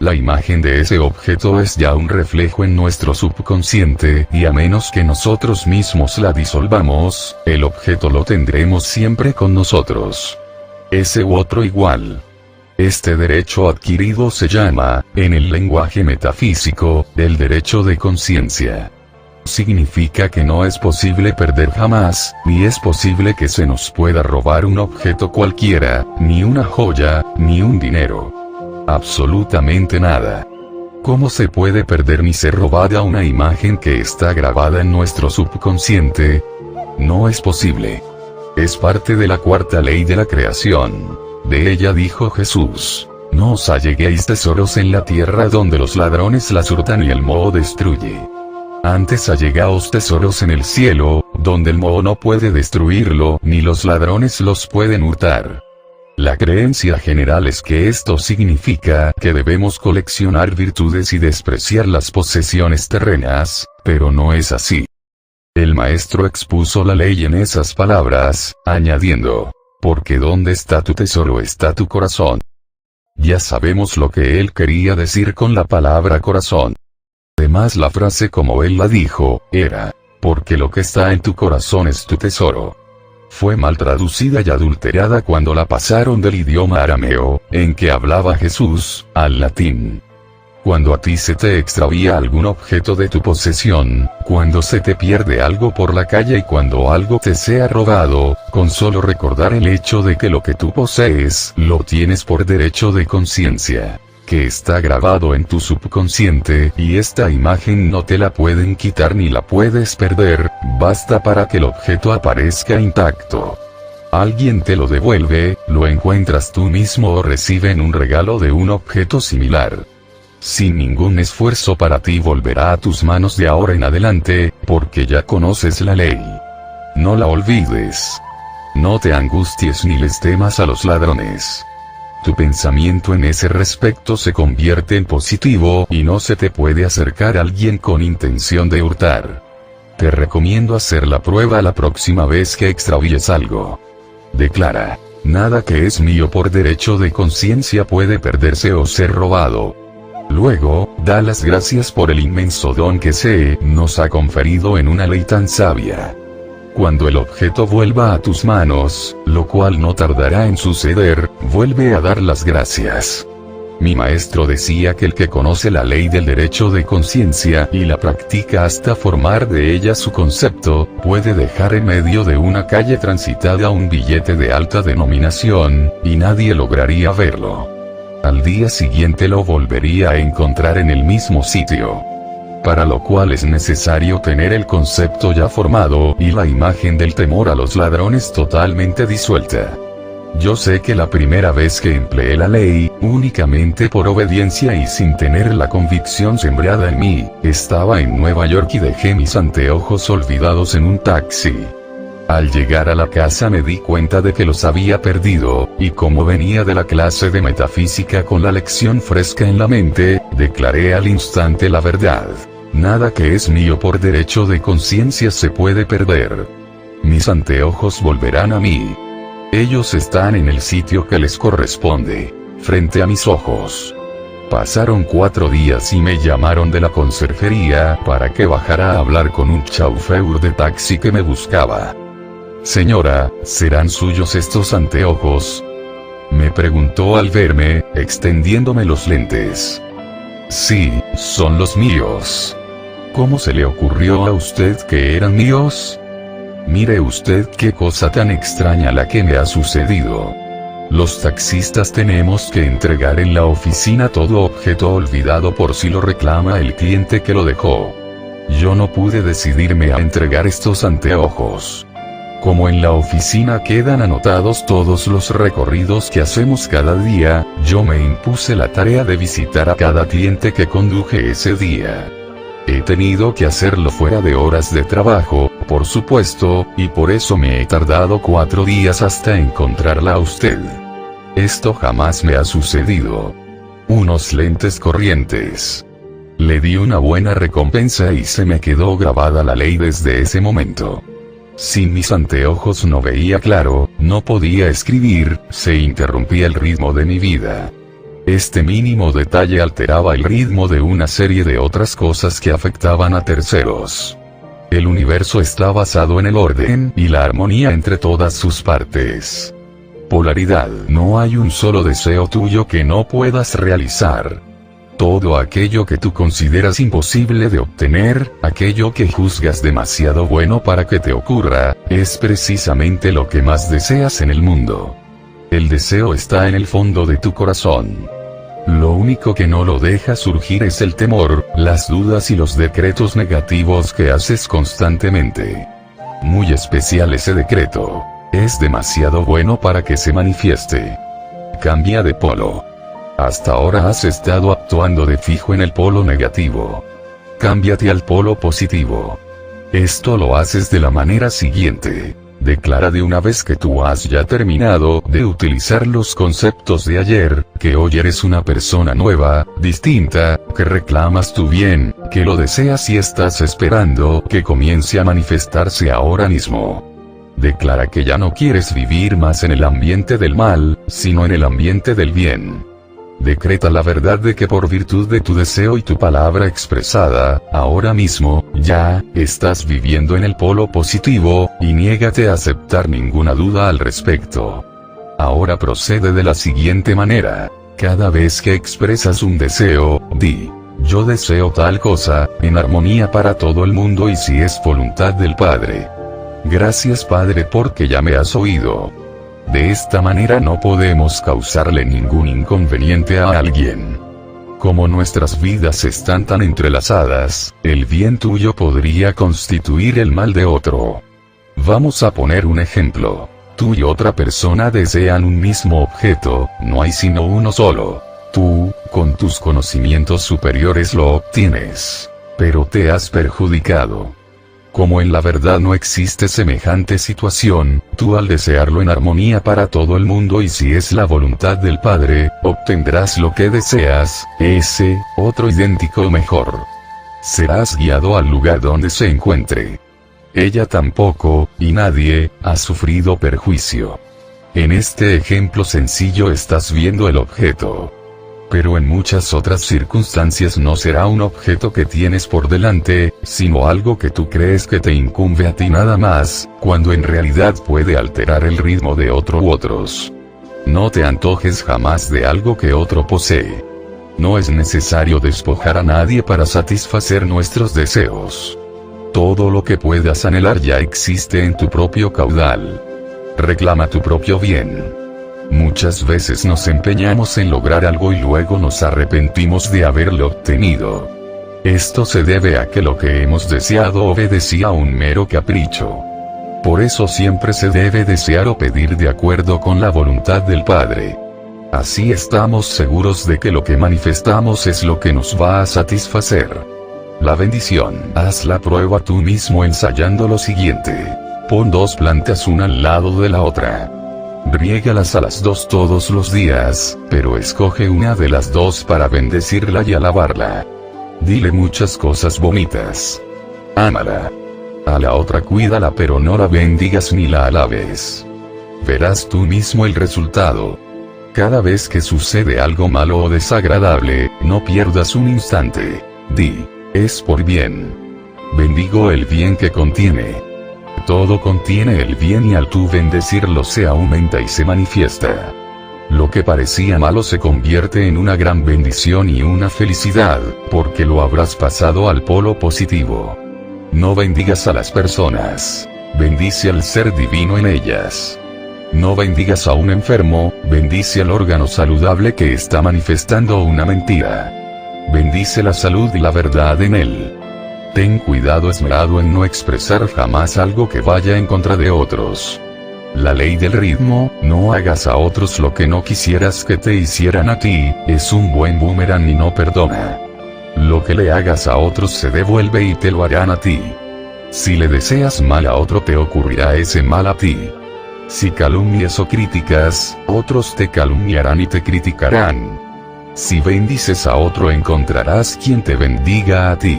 Speaker 1: La imagen de ese objeto es ya un reflejo en nuestro subconsciente, y a menos que nosotros mismos la disolvamos, el objeto lo tendremos siempre con nosotros. Ese u otro igual. Este derecho adquirido se llama, en el lenguaje metafísico, el derecho de conciencia. Significa que no es posible perder jamás, ni es posible que se nos pueda robar un objeto cualquiera, ni una joya, ni un dinero. Absolutamente nada. ¿Cómo se puede perder ni ser robada una imagen que está grabada en nuestro subconsciente? No es posible. Es parte de la cuarta ley de la creación. De ella dijo Jesús: no os alleguéis tesoros en la tierra donde los ladrones las hurtan y el moho destruye. Antes allegaos tesoros en el cielo, donde el moho no puede destruirlo, ni los ladrones los pueden hurtar. La creencia general es que esto significa que debemos coleccionar virtudes y despreciar las posesiones terrenas, pero no es así. El maestro expuso la ley en esas palabras, añadiendo: porque donde está tu tesoro está tu corazón. Ya sabemos lo que él quería decir con la palabra corazón. Además, la frase como él la dijo, era: porque lo que está en tu corazón es tu tesoro. Fue mal traducida y adulterada cuando la pasaron del idioma arameo, en que hablaba Jesús, al latín. Cuando a ti se te extravía algún objeto de tu posesión, cuando se te pierde algo por la calle y cuando algo te sea robado, con solo recordar el hecho de que lo que tú posees, lo tienes por derecho de conciencia, que está grabado en tu subconsciente, y esta imagen no te la pueden quitar ni la puedes perder, basta para que el objeto aparezca intacto. Alguien te lo devuelve, lo encuentras tú mismo o reciben un regalo de un objeto similar. Sin ningún esfuerzo para ti volverá a tus manos de ahora en adelante, porque ya conoces la ley. No la olvides. No te angusties ni les temas a los ladrones. Tu pensamiento en ese respecto se convierte en positivo y no se te puede acercar a alguien con intención de hurtar. Te recomiendo hacer la prueba la próxima vez que extravíes algo. Declara: nada que es mío por derecho de conciencia puede perderse o ser robado. Luego, da las gracias por el inmenso don que se nos ha conferido en una ley tan sabia. Cuando el objeto vuelva a tus manos, lo cual no tardará en suceder, vuelve a dar las gracias. Mi maestro decía que el que conoce la ley del derecho de conciencia y la practica hasta formar de ella su concepto, puede dejar en medio de una calle transitada un billete de alta denominación, y nadie lograría verlo. Al día siguiente lo volvería a encontrar en el mismo sitio. Para lo cual es necesario tener el concepto ya formado y la imagen del temor a los ladrones totalmente disuelta. Yo sé que la primera vez que empleé la ley, únicamente por obediencia y sin tener la convicción sembrada en mí, estaba en Nueva York y dejé mis anteojos olvidados en un taxi. Al llegar a la casa me di cuenta de que los había perdido, y como venía de la clase de metafísica con la lección fresca en la mente, declaré al instante la verdad: nada que es mío por derecho de conciencia se puede perder. Mis anteojos volverán a mí. Ellos están en el sitio que les corresponde, frente a mis ojos. Pasaron 4 días y me llamaron de la conserjería para que bajara a hablar con un chauffeur de taxi que me buscaba. Señora, ¿serán suyos estos anteojos?, me preguntó al verme, extendiéndome los lentes. Sí, son los míos. ¿Cómo se le ocurrió a usted que eran míos? Mire usted qué cosa tan extraña la que me ha sucedido. Los taxistas tenemos que entregar en la oficina todo objeto olvidado por si lo reclama el cliente que lo dejó. Yo no pude decidirme a entregar estos anteojos. Como en la oficina quedan anotados todos los recorridos que hacemos cada día, yo me impuse la tarea de visitar a cada cliente que conduje ese día. He tenido que hacerlo fuera de horas de trabajo, por supuesto, y por eso me he tardado 4 días hasta encontrarla a usted. Esto jamás me ha sucedido. Unos lentes corrientes. Le di una buena recompensa y se me quedó grabada la ley desde ese momento. Sin mis anteojos no veía claro, no podía escribir, se interrumpía el ritmo de mi vida. Este mínimo detalle alteraba el ritmo de una serie de otras cosas que afectaban a terceros. El universo está basado en el orden y la armonía entre todas sus partes. Polaridad: no hay un solo deseo tuyo que no puedas realizar. Todo aquello que tú consideras imposible de obtener, aquello que juzgas demasiado bueno para que te ocurra, es precisamente lo que más deseas en el mundo. El deseo está en el fondo de tu corazón. Lo único que no lo deja surgir es el temor, las dudas y los decretos negativos que haces constantemente. Muy especial ese decreto. Es demasiado bueno para que se manifieste. Cambia de polo. Hasta ahora has estado actuando de fijo en el polo negativo. Cámbiate al polo positivo. Esto lo haces de la manera siguiente. Declara de una vez que tú has ya terminado de utilizar los conceptos de ayer, que hoy eres una persona nueva, distinta, que reclamas tu bien, que lo deseas y estás esperando que comience a manifestarse ahora mismo. Declara que ya no quieres vivir más en el ambiente del mal, sino en el ambiente del bien. Decreta la verdad de que por virtud de tu deseo y tu palabra expresada, ahora mismo, ya, estás viviendo en el polo positivo, y niégate a aceptar ninguna duda al respecto. Ahora procede de la siguiente manera. Cada vez que expresas un deseo, di: yo deseo tal cosa, en armonía para todo el mundo y si es voluntad del Padre. Gracias Padre porque ya me has oído. De esta manera no podemos causarle ningún inconveniente a alguien. Como nuestras vidas están tan entrelazadas, el bien tuyo podría constituir el mal de otro. Vamos a poner un ejemplo. Tú y otra persona desean un mismo objeto, no hay sino uno solo. Tú, con tus conocimientos superiores lo obtienes. Pero te has perjudicado. Como en la verdad no existe semejante situación, tú al desearlo en armonía para todo el mundo y si es la voluntad del Padre, obtendrás lo que deseas, ese, otro idéntico o mejor. Serás guiado al lugar donde se encuentre. Ella tampoco, y nadie, ha sufrido perjuicio. En este ejemplo sencillo estás viendo el objeto. Pero en muchas otras circunstancias no será un objeto que tienes por delante, sino algo que tú crees que te incumbe a ti nada más, cuando en realidad puede alterar el ritmo de otro u otros. No te antojes jamás de algo que otro posee. No es necesario despojar a nadie para satisfacer nuestros deseos. Todo lo que puedas anhelar ya existe en tu propio caudal. Reclama tu propio bien. Muchas veces nos empeñamos en lograr algo y luego nos arrepentimos de haberlo obtenido. Esto se debe a que lo que hemos deseado obedecía a un mero capricho. Por eso siempre se debe desear o pedir de acuerdo con la voluntad del Padre. Así estamos seguros de que lo que manifestamos es lo que nos va a satisfacer. La bendición. Haz la prueba tú mismo ensayando lo siguiente. Pon dos plantas una al lado de la otra. Riégalas a las dos todos los días, pero escoge una de las dos para bendecirla y alabarla. Dile muchas cosas bonitas. Ámala. A la otra cuídala pero no la bendigas ni la alabes. Verás tú mismo el resultado. Cada vez que sucede algo malo o desagradable, no pierdas un instante. Di: es por bien. Bendigo el bien que contiene. Todo contiene el bien y al tú bendecirlo se aumenta y se manifiesta. Lo que parecía malo se convierte en una gran bendición y una felicidad, porque lo habrás pasado al polo positivo. No bendigas a las personas. Bendice al ser divino en ellas. No bendigas a un enfermo, bendice al órgano saludable que está manifestando una mentira. Bendice la salud y la verdad en él. Ten cuidado esmerado en no expresar jamás algo que vaya en contra de otros. La ley del ritmo, no hagas a otros lo que no quisieras que te hicieran a ti, es un buen boomerang y no perdona. Lo que le hagas a otros se devuelve y te lo harán a ti. Si le deseas mal a otro te ocurrirá ese mal a ti. Si calumnias o críticas, otros te calumniarán y te criticarán. Si bendices a otro encontrarás quien te bendiga a ti.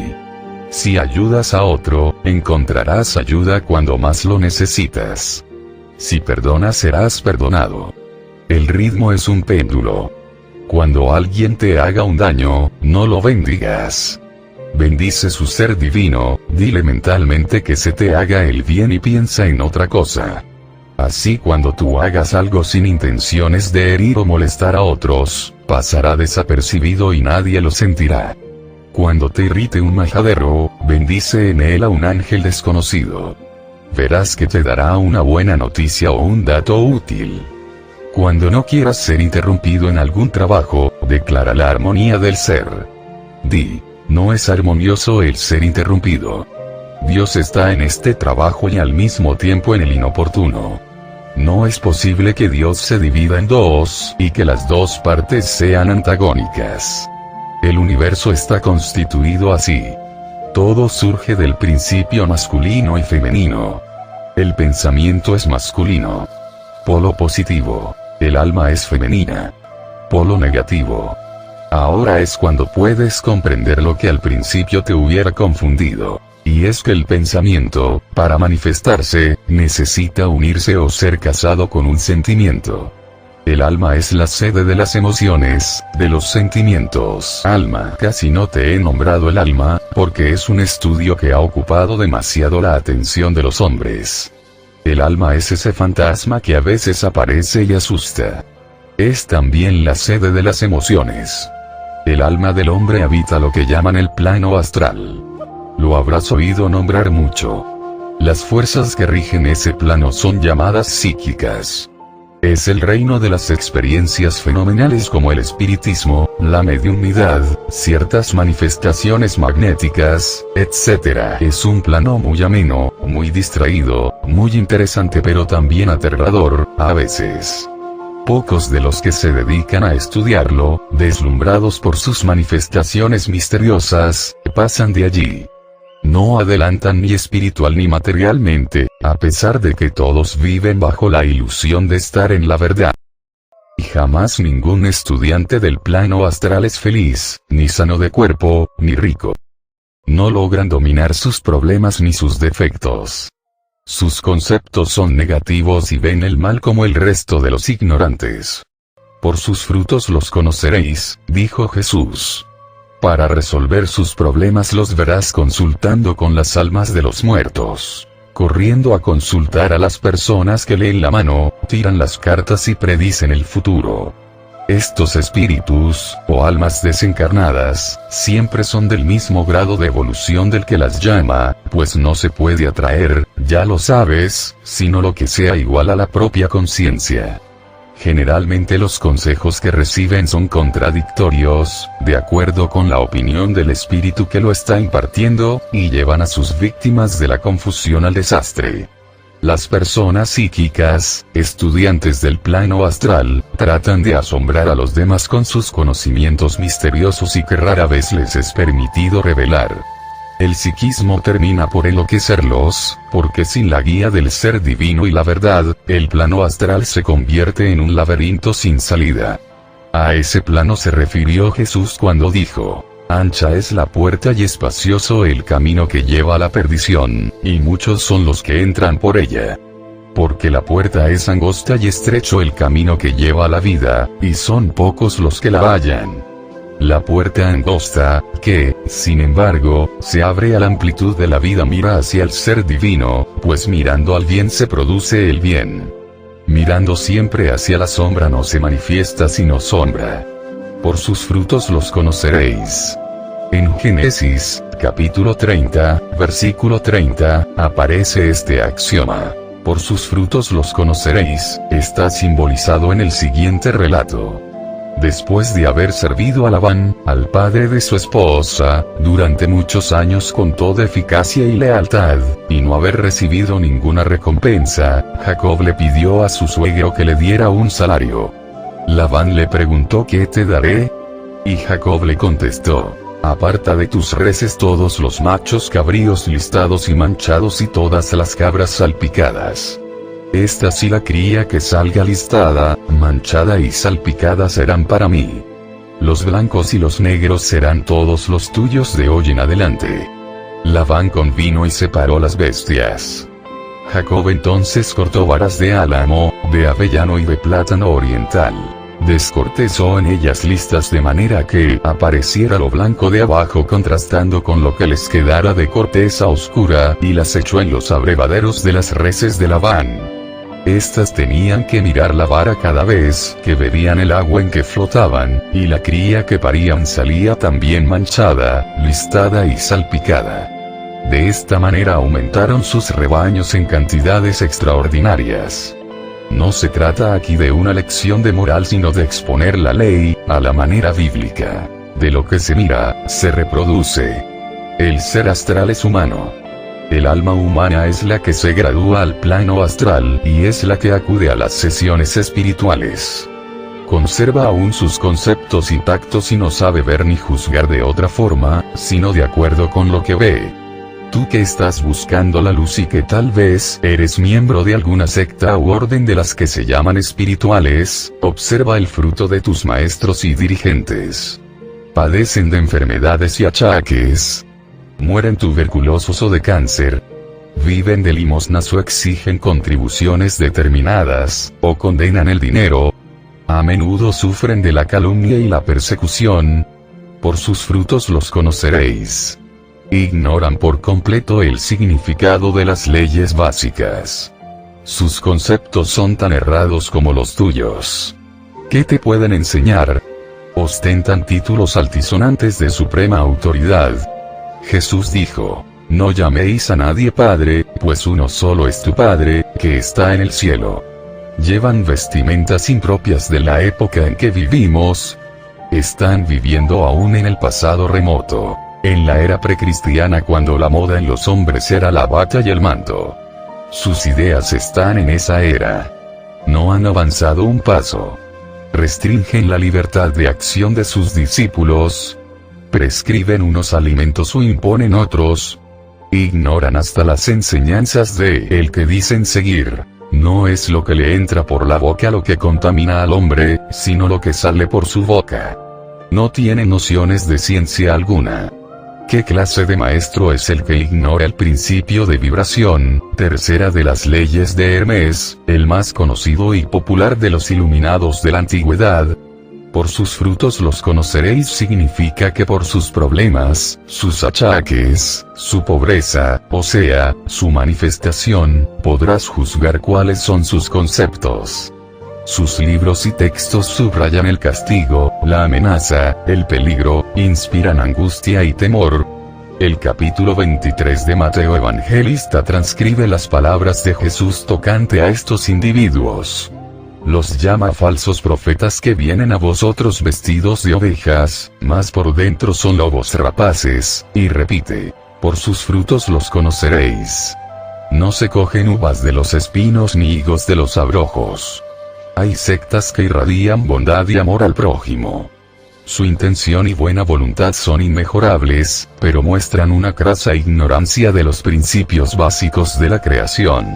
Speaker 1: Si ayudas a otro, encontrarás ayuda cuando más lo necesitas. Si perdonas serás perdonado. El ritmo es un péndulo. Cuando alguien te haga un daño, no lo bendigas. Bendice su ser divino, dile mentalmente que se te haga el bien y piensa en otra cosa. Así cuando tú hagas algo sin intenciones de herir o molestar a otros, pasará desapercibido y nadie lo sentirá. Cuando te irrite un majadero, bendice en él a un ángel desconocido. Verás que te dará una buena noticia o un dato útil. Cuando no quieras ser interrumpido en algún trabajo, declara la armonía del ser. Di, no es armonioso el ser interrumpido. Dios está en este trabajo y al mismo tiempo en el inoportuno. No es posible que Dios se divida en dos, y que las dos partes sean antagónicas. El universo está constituido así. Todo surge del principio masculino y femenino. El pensamiento es masculino. Polo positivo. El alma es femenina. Polo negativo. Ahora es cuando puedes comprender lo que al principio te hubiera confundido. Y es que el pensamiento, para manifestarse, necesita unirse o ser casado con un sentimiento. El alma es la sede de las emociones, de los sentimientos. Alma. Casi no te he nombrado el alma, porque es un estudio que ha ocupado demasiado la atención de los hombres. El alma es ese fantasma que a veces aparece y asusta. Es también la sede de las emociones. El alma del hombre habita lo que llaman el plano astral. Lo habrás oído nombrar mucho. Las fuerzas que rigen ese plano son llamadas psíquicas. Es el reino de las experiencias fenomenales como el espiritismo, la mediunidad, ciertas manifestaciones magnéticas, etc. Es un plano muy ameno, muy distraído, muy interesante pero también aterrador, a veces. Pocos de los que se dedican a estudiarlo, deslumbrados por sus manifestaciones misteriosas, pasan de allí. No adelantan ni espiritual ni materialmente, a pesar de que todos viven bajo la ilusión de estar en la verdad. Y jamás ningún estudiante del plano astral es feliz, ni sano de cuerpo, ni rico. No logran dominar sus problemas ni sus defectos. Sus conceptos son negativos y ven el mal como el resto de los ignorantes. Por sus frutos los conoceréis, dijo Jesús. Para resolver sus problemas los verás consultando con las almas de los muertos, corriendo a consultar a las personas que leen la mano, tiran las cartas y predicen el futuro. Estos espíritus, o almas desencarnadas, siempre son del mismo grado de evolución del que las llama, pues no se puede atraer, ya lo sabes, sino lo que sea igual a la propia conciencia. Generalmente los consejos que reciben son contradictorios, de acuerdo con la opinión del espíritu que lo está impartiendo, y llevan a sus víctimas de la confusión al desastre. Las personas psíquicas, estudiantes del plano astral, tratan de asombrar a los demás con sus conocimientos misteriosos y que rara vez les es permitido revelar. El psiquismo termina por enloquecerlos, porque sin la guía del ser divino y la verdad, el plano astral se convierte en un laberinto sin salida. A ese plano se refirió Jesús cuando dijo: ancha es la puerta y espacioso el camino que lleva a la perdición, y muchos son los que entran por ella. Porque la puerta es angosta y estrecho el camino que lleva a la vida, y son pocos los que la hallan. La puerta angosta, que, sin embargo, se abre a la amplitud de la vida, mira hacia el ser divino, pues mirando al bien se produce el bien. Mirando siempre hacia la sombra no se manifiesta sino sombra. Por sus frutos los conoceréis. En Génesis, capítulo 30, versículo 30, aparece este axioma. Por sus frutos los conoceréis, está simbolizado en el siguiente relato. Después de haber servido a Labán, al padre de su esposa, durante muchos años con toda eficacia y lealtad, y no haber recibido ninguna recompensa, Jacob le pidió a su suegro que le diera un salario. Labán le preguntó: ¿qué te daré? Y Jacob le contestó: aparta de tus reses todos los machos cabríos listados y manchados y todas las cabras salpicadas. Esta sí la cría que salga listada, manchada y salpicada serán para mí. Los blancos y los negros serán todos los tuyos de hoy en adelante. Labán convino y separó las bestias. Jacob entonces cortó varas de álamo, de avellano y de plátano oriental. Descortezó en ellas listas de manera que apareciera lo blanco de abajo contrastando con lo que les quedara de corteza oscura, y las echó en los abrevaderos de las reses de Labán. Estas tenían que mirar la vara cada vez que bebían el agua en que flotaban, y la cría que parían salía también manchada, listada y salpicada. De esta manera aumentaron sus rebaños en cantidades extraordinarias. No se trata aquí de una lección de moral sino de exponer la ley, a la manera bíblica. De lo que se mira, se reproduce. El ser astral es humano. El alma humana es la que se gradúa al plano astral, y es la que acude a las sesiones espirituales. Conserva aún sus conceptos intactos y no sabe ver ni juzgar de otra forma, sino de acuerdo con lo que ve. Tú que estás buscando la luz y que tal vez eres miembro de alguna secta u orden de las que se llaman espirituales, observa el fruto de tus maestros y dirigentes. Padecen de enfermedades y achaques. Mueren tuberculosos o de cáncer. Viven de limosnas o exigen contribuciones determinadas, o condenan el dinero. A menudo sufren de la calumnia y la persecución. Por sus frutos los conoceréis. Ignoran por completo el significado de las leyes básicas. Sus conceptos son tan errados como los tuyos. ¿Qué te pueden enseñar? Ostentan títulos altisonantes de suprema autoridad. Jesús dijo: no llaméis a nadie Padre, pues uno solo es tu Padre, que está en el cielo. Llevan vestimentas impropias de la época en que vivimos. Están viviendo aún en el pasado remoto, en la era precristiana cuando la moda en los hombres era la bata y el manto. Sus ideas están en esa era. No han avanzado un paso. Restringen la libertad de acción de sus discípulos. Prescriben unos alimentos o imponen otros. Ignoran hasta las enseñanzas de el que dicen seguir. No es lo que le entra por la boca lo que contamina al hombre, sino lo que sale por su boca. No tienen nociones de ciencia alguna. ¿Qué clase de maestro es el que ignora el principio de vibración, tercera de las leyes de Hermes, el más conocido y popular de los iluminados de la antigüedad? Por sus frutos los conoceréis significa que por sus problemas, sus achaques, su pobreza, o sea, su manifestación, podrás juzgar cuáles son sus conceptos. Sus libros y textos subrayan el castigo, la amenaza, el peligro, inspiran angustia y temor. El capítulo 23 de Mateo Evangelista transcribe las palabras de Jesús tocante a estos individuos. Los llama falsos profetas que vienen a vosotros vestidos de ovejas, mas por dentro son lobos rapaces, y repite: por sus frutos los conoceréis. No se cogen uvas de los espinos ni higos de los abrojos. Hay sectas que irradian bondad y amor al prójimo. Su intención y buena voluntad son inmejorables, pero muestran una crasa ignorancia de los principios básicos de la creación.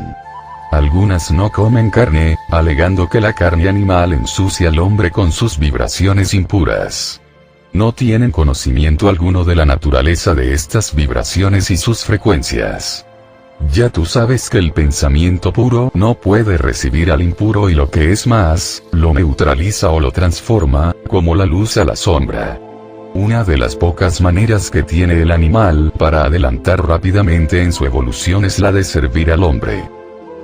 Speaker 1: Algunas no comen carne, alegando que la carne animal ensucia al hombre con sus vibraciones impuras. No tienen conocimiento alguno de la naturaleza de estas vibraciones y sus frecuencias. Ya tú sabes que el pensamiento puro no puede recibir al impuro y lo que es más, lo neutraliza o lo transforma, como la luz a la sombra. Una de las pocas maneras que tiene el animal para adelantar rápidamente en su evolución es la de servir al hombre.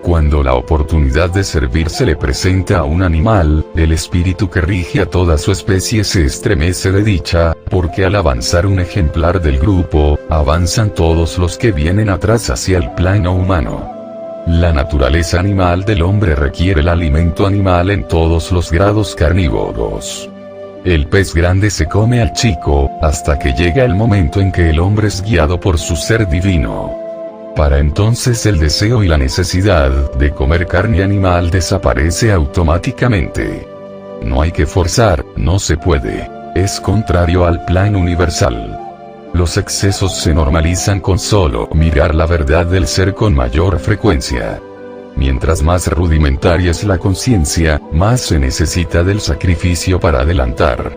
Speaker 1: Cuando la oportunidad de servir se le presenta a un animal, el espíritu que rige a toda su especie se estremece de dicha, porque al avanzar un ejemplar del grupo, avanzan todos los que vienen atrás hacia el plano humano. La naturaleza animal del hombre requiere el alimento animal en todos los grados carnívoros. El pez grande se come al chico, hasta que llega el momento en que el hombre es guiado por su ser divino. Para entonces el deseo y la necesidad de comer carne animal desaparece automáticamente. No hay que forzar, no se puede. Es contrario al plan universal. Los excesos se normalizan con solo mirar la verdad del ser con mayor frecuencia. Mientras más rudimentaria es la conciencia, más se necesita del sacrificio para adelantar.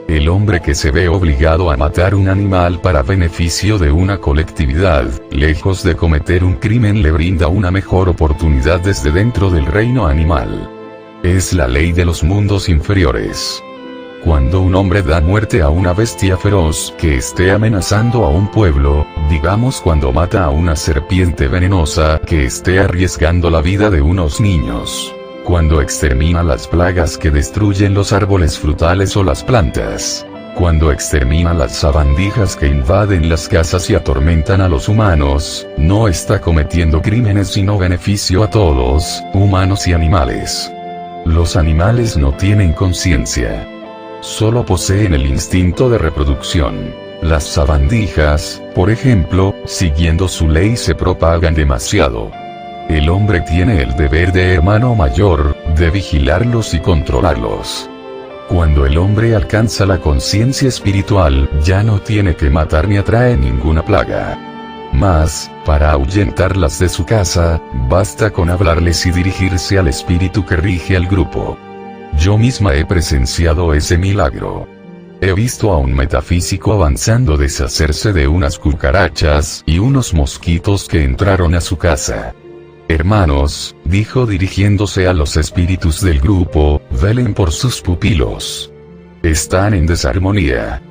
Speaker 1: El hombre que se ve obligado a matar un animal para beneficio de una colectividad, lejos de cometer un crimen, le brinda una mejor oportunidad desde dentro del reino animal. Es la ley de los mundos inferiores. Cuando un hombre da muerte a una bestia feroz que esté amenazando a un pueblo, digamos cuando mata a una serpiente venenosa que esté arriesgando la vida de unos niños, cuando extermina las plagas que destruyen los árboles frutales o las plantas, cuando extermina las sabandijas que invaden las casas y atormentan a los humanos, no está cometiendo crímenes sino beneficio a todos, humanos y animales. Los animales no tienen conciencia. Solo poseen el instinto de reproducción. Las sabandijas, por ejemplo, siguiendo su ley se propagan demasiado. El hombre tiene el deber de hermano mayor, de vigilarlos y controlarlos. Cuando el hombre alcanza la conciencia espiritual, ya no tiene que matar ni atrae ninguna plaga. Mas, para ahuyentarlas de su casa, basta con hablarles y dirigirse al espíritu que rige al grupo. Yo misma he presenciado ese milagro. He visto a un metafísico avanzando deshacerse de unas cucarachas y unos mosquitos que entraron a su casa. Hermanos, dijo dirigiéndose a los espíritus del grupo, velen por sus pupilos. Están en desarmonía.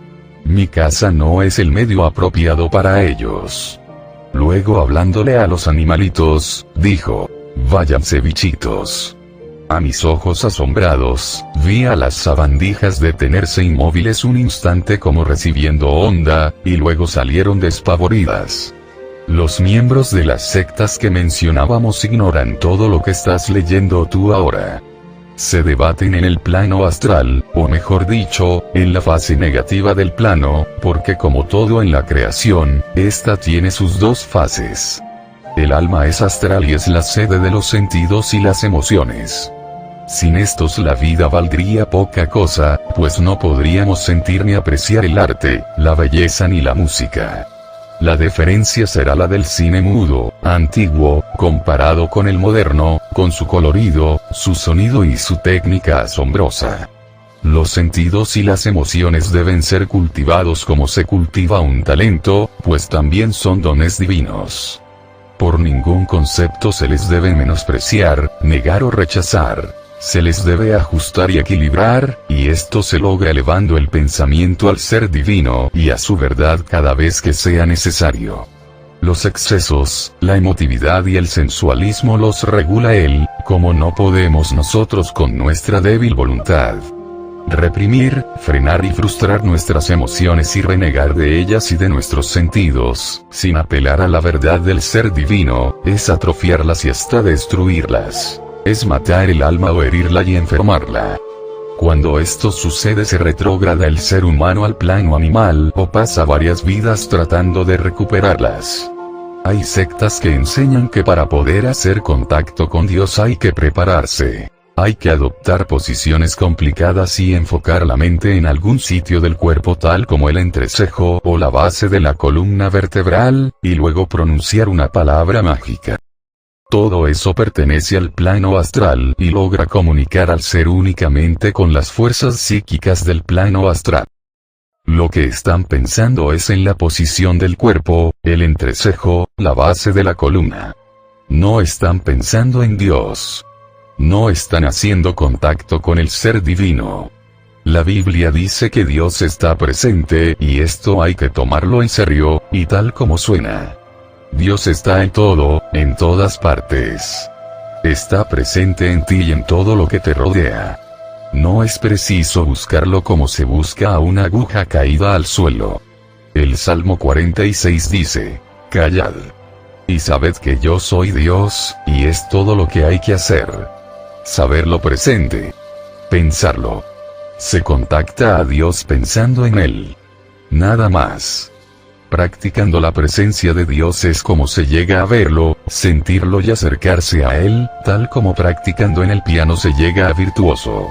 Speaker 1: Mi casa no es el medio apropiado para ellos. Luego hablándole a los animalitos, dijo, váyanse bichitos. A mis ojos asombrados, vi a las sabandijas detenerse inmóviles un instante como recibiendo onda, y luego salieron despavoridas. Los miembros de las sectas que mencionábamos ignoran todo lo que estás leyendo tú ahora. Se debaten en el plano astral, o mejor dicho, en la fase negativa del plano, porque como todo en la creación, esta tiene sus dos fases. El alma es astral y es la sede de los sentidos y las emociones. Sin estos la vida valdría poca cosa, pues no podríamos sentir ni apreciar el arte, la belleza ni la música. La diferencia será la del cine mudo, antiguo, comparado con el moderno, con su colorido, su sonido y su técnica asombrosa. Los sentidos y las emociones deben ser cultivados como se cultiva un talento, pues también son dones divinos. Por ningún concepto se les debe menospreciar, negar o rechazar. Se les debe ajustar y equilibrar, y esto se logra elevando el pensamiento al ser divino y a su verdad cada vez que sea necesario. Los excesos, la emotividad y el sensualismo los regula él, como no podemos nosotros con nuestra débil voluntad. Reprimir, frenar y frustrar nuestras emociones y renegar de ellas y de nuestros sentidos, sin apelar a la verdad del ser divino, es atrofiarlas y hasta destruirlas. Es matar el alma o herirla y enfermarla. Cuando esto sucede se retrógrada el ser humano al plano animal o pasa varias vidas tratando de recuperarlas. Hay sectas que enseñan que para poder hacer contacto con Dios hay que prepararse. Hay que adoptar posiciones complicadas y enfocar la mente en algún sitio del cuerpo tal como el entrecejo o la base de la columna vertebral, y luego pronunciar una palabra mágica. Todo eso pertenece al plano astral y logra comunicar al ser únicamente con las fuerzas psíquicas del plano astral. Lo que están pensando es en la posición del cuerpo, el entrecejo, la base de la columna. No están pensando en Dios. No están haciendo contacto con el ser divino. La Biblia dice que Dios está presente y esto hay que tomarlo en serio, y tal como suena. Dios está en todo, en todas partes. Está presente en ti y en todo lo que te rodea. No es preciso buscarlo como se busca a una aguja caída al suelo. El Salmo 46 dice, callad y sabed que yo soy Dios, y es todo lo que hay que hacer. Saberlo presente. Pensarlo. Se contacta a Dios pensando en Él. Nada más. Practicando la presencia de Dios es como se llega a verlo, sentirlo y acercarse a Él, tal como practicando en el piano se llega a virtuoso.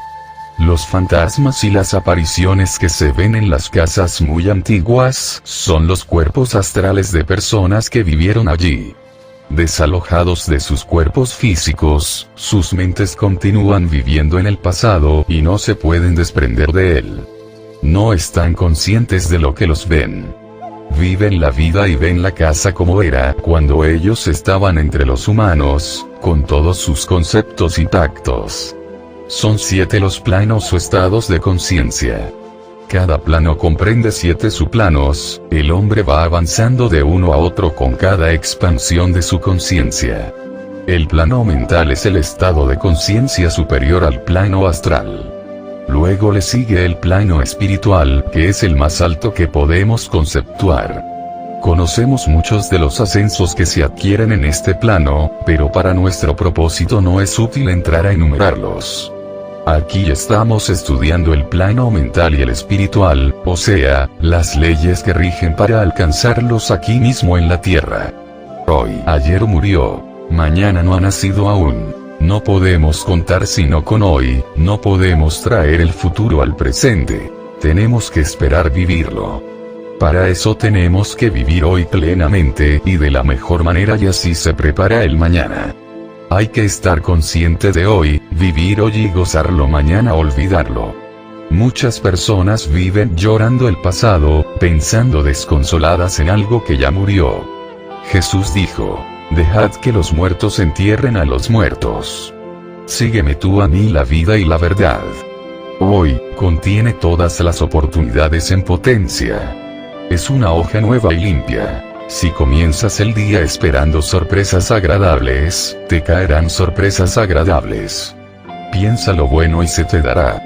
Speaker 1: Los fantasmas y las apariciones que se ven en las casas muy antiguas, son los cuerpos astrales de personas que vivieron allí. Desalojados de sus cuerpos físicos, sus mentes continúan viviendo en el pasado y no se pueden desprender de él. No están conscientes de lo que los ven. Viven la vida y ven la casa como era cuando ellos estaban entre los humanos, con todos sus conceptos intactos. Son 7 los planos o estados de conciencia. Cada plano comprende 7 subplanos. El hombre va avanzando de uno a otro con cada expansión de su conciencia. El plano mental es el estado de conciencia superior al plano astral. Luego le sigue el plano espiritual, que es el más alto que podemos conceptuar. Conocemos muchos de los ascensos que se adquieren en este plano, pero para nuestro propósito no es útil entrar a enumerarlos. Aquí estamos estudiando el plano mental y el espiritual, o sea, las leyes que rigen para alcanzarlos aquí mismo en la tierra. Ayer murió, mañana no ha nacido aún. No podemos contar sino con hoy, no podemos traer el futuro al presente. Tenemos que esperar vivirlo. Para eso tenemos que vivir hoy plenamente y de la mejor manera, y así se prepara el mañana. Hay que estar consciente de hoy, vivir hoy y gozarlo mañana, olvidarlo. Muchas personas viven llorando el pasado, pensando desconsoladas en algo que ya murió. Jesús dijo: dejad que los muertos entierren a los muertos. Sígueme tú a mí la vida y la verdad. Hoy, contiene todas las oportunidades en potencia. Es una hoja nueva y limpia. Si comienzas el día esperando sorpresas agradables, te caerán sorpresas agradables. Piensa lo bueno y se te dará.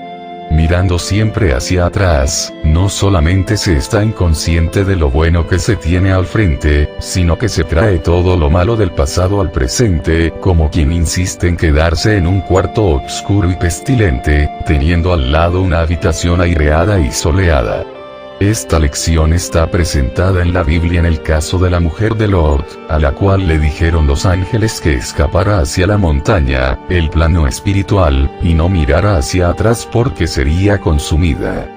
Speaker 1: Mirando siempre hacia atrás, no solamente se está inconsciente de lo bueno que se tiene al frente, sino que se trae todo lo malo del pasado al presente, como quien insiste en quedarse en un cuarto oscuro y pestilente, teniendo al lado una habitación aireada y soleada. Esta lección está presentada en la Biblia en el caso de la mujer de Lot, a la cual le dijeron los ángeles que escapara hacia la montaña, el plano espiritual, y no mirara hacia atrás porque sería consumida.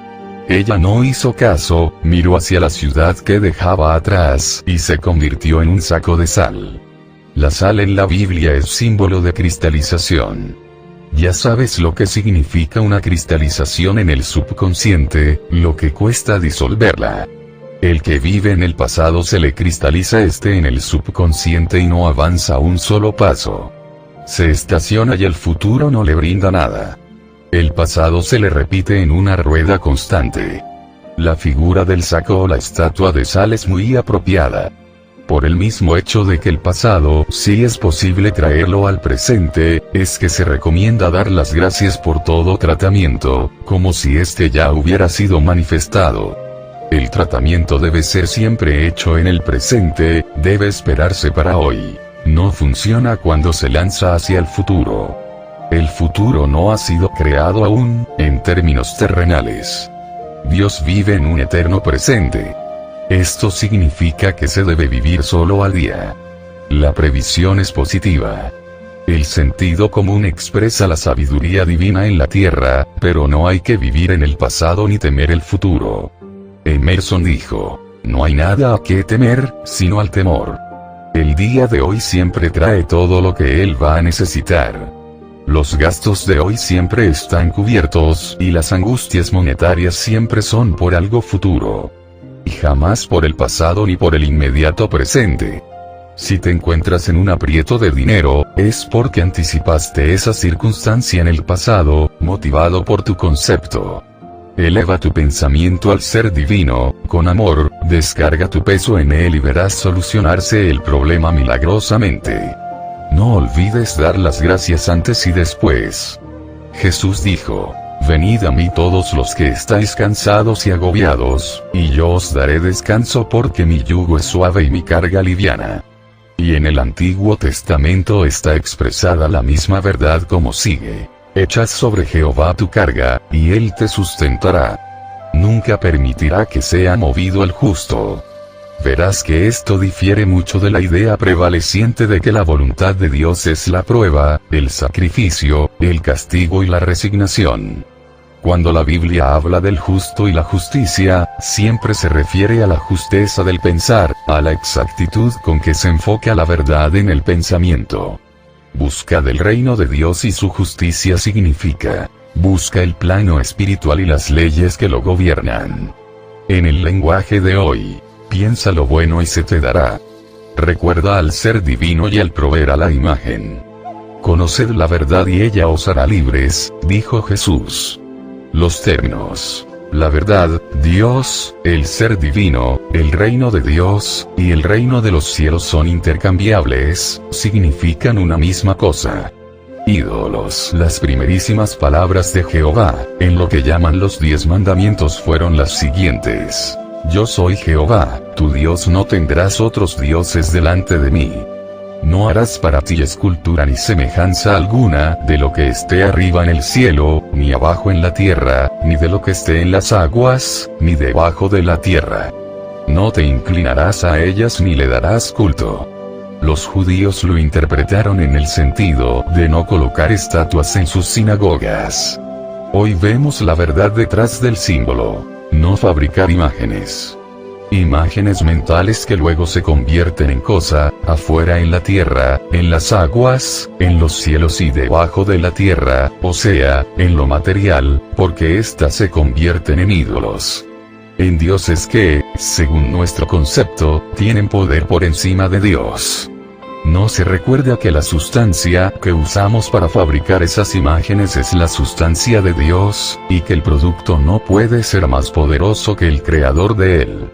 Speaker 1: Ella no hizo caso, miró hacia la ciudad que dejaba atrás, y se convirtió en un saco de sal. La sal en la Biblia es símbolo de cristalización. Ya sabes lo que significa una cristalización en el subconsciente, lo que cuesta disolverla. El que vive en el pasado se le cristaliza en el subconsciente y no avanza un solo paso. Se estaciona y el futuro no le brinda nada. El pasado se le repite en una rueda constante. La figura del saco o la estatua de sal es muy apropiada. Por el mismo hecho de que el pasado sí es posible traerlo al presente, es que se recomienda dar las gracias por todo tratamiento, como si este ya hubiera sido manifestado. El tratamiento debe ser siempre hecho en el presente, debe esperarse para hoy. No funciona cuando se lanza hacia el futuro. El futuro no ha sido creado aún, en términos terrenales. Dios vive en un eterno presente. Esto significa que se debe vivir solo al día. La previsión es positiva. El sentido común expresa la sabiduría divina en la tierra, pero no hay que vivir en el pasado ni temer el futuro. Emerson dijo: no hay nada a qué temer, sino al temor. El día de hoy siempre trae todo lo que él va a necesitar. Los gastos de hoy siempre están cubiertos, y las angustias monetarias siempre son por algo futuro. Y jamás por el pasado ni por el inmediato presente. Si te encuentras en un aprieto de dinero, es porque anticipaste esa circunstancia en el pasado, motivado por tu concepto. Eleva tu pensamiento al ser divino, con amor, descarga tu peso en él y verás solucionarse el problema milagrosamente. No olvides dar las gracias antes y después. Jesús dijo: venid a mí todos los que estáis cansados y agobiados, y yo os daré descanso, porque mi yugo es suave y mi carga liviana. Y en el Antiguo Testamento está expresada la misma verdad como sigue: echa sobre Jehová tu carga, y él te sustentará. Nunca permitirá que sea movido el justo. Verás que esto difiere mucho de la idea prevaleciente de que la voluntad de Dios es la prueba, el sacrificio, el castigo y la resignación. Cuando la Biblia habla del justo y la justicia, siempre se refiere a la justeza del pensar, a la exactitud con que se enfoca la verdad en el pensamiento. Buscad el reino de Dios y su justicia significa: busca el plano espiritual y las leyes que lo gobiernan. En el lenguaje de hoy, piensa lo bueno y se te dará. Recuerda al ser divino y al proveer a la imagen. Conoced la verdad y ella os hará libres, dijo Jesús. Los términos: la verdad, Dios, el ser divino, el reino de Dios, y el reino de los cielos son intercambiables, significan una misma cosa. Ídolos. Las primerísimas palabras de Jehová, en lo que llaman los 10 mandamientos fueron las siguientes: Yo soy Jehová, tu Dios, no tendrás otros dioses delante de mí. No harás para ti escultura ni semejanza alguna, de lo que esté arriba en el cielo, ni abajo en la tierra, ni de lo que esté en las aguas, ni debajo de la tierra. No te inclinarás a ellas ni le darás culto. Los judíos lo interpretaron en el sentido de no colocar estatuas en sus sinagogas. Hoy vemos la verdad detrás del símbolo: no fabricar imágenes. Imágenes mentales que luego se convierten en cosa, afuera en la tierra, en las aguas, en los cielos y debajo de la tierra, o sea, en lo material, porque éstas se convierten en ídolos. En dioses que, según nuestro concepto, tienen poder por encima de Dios. No se recuerda que la sustancia que usamos para fabricar esas imágenes es la sustancia de Dios, y que el producto no puede ser más poderoso que el creador de él.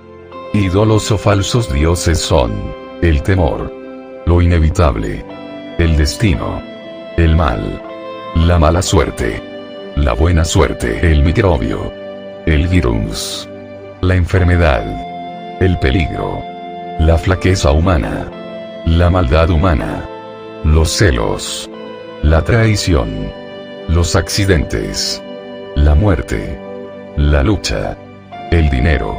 Speaker 1: Ídolos o falsos dioses son el temor, lo inevitable, el destino, el mal, la mala suerte, la buena suerte, el microbio, el virus, la enfermedad, el peligro, la flaqueza humana, la maldad humana, los celos, la traición, los accidentes, la muerte, la lucha, el dinero.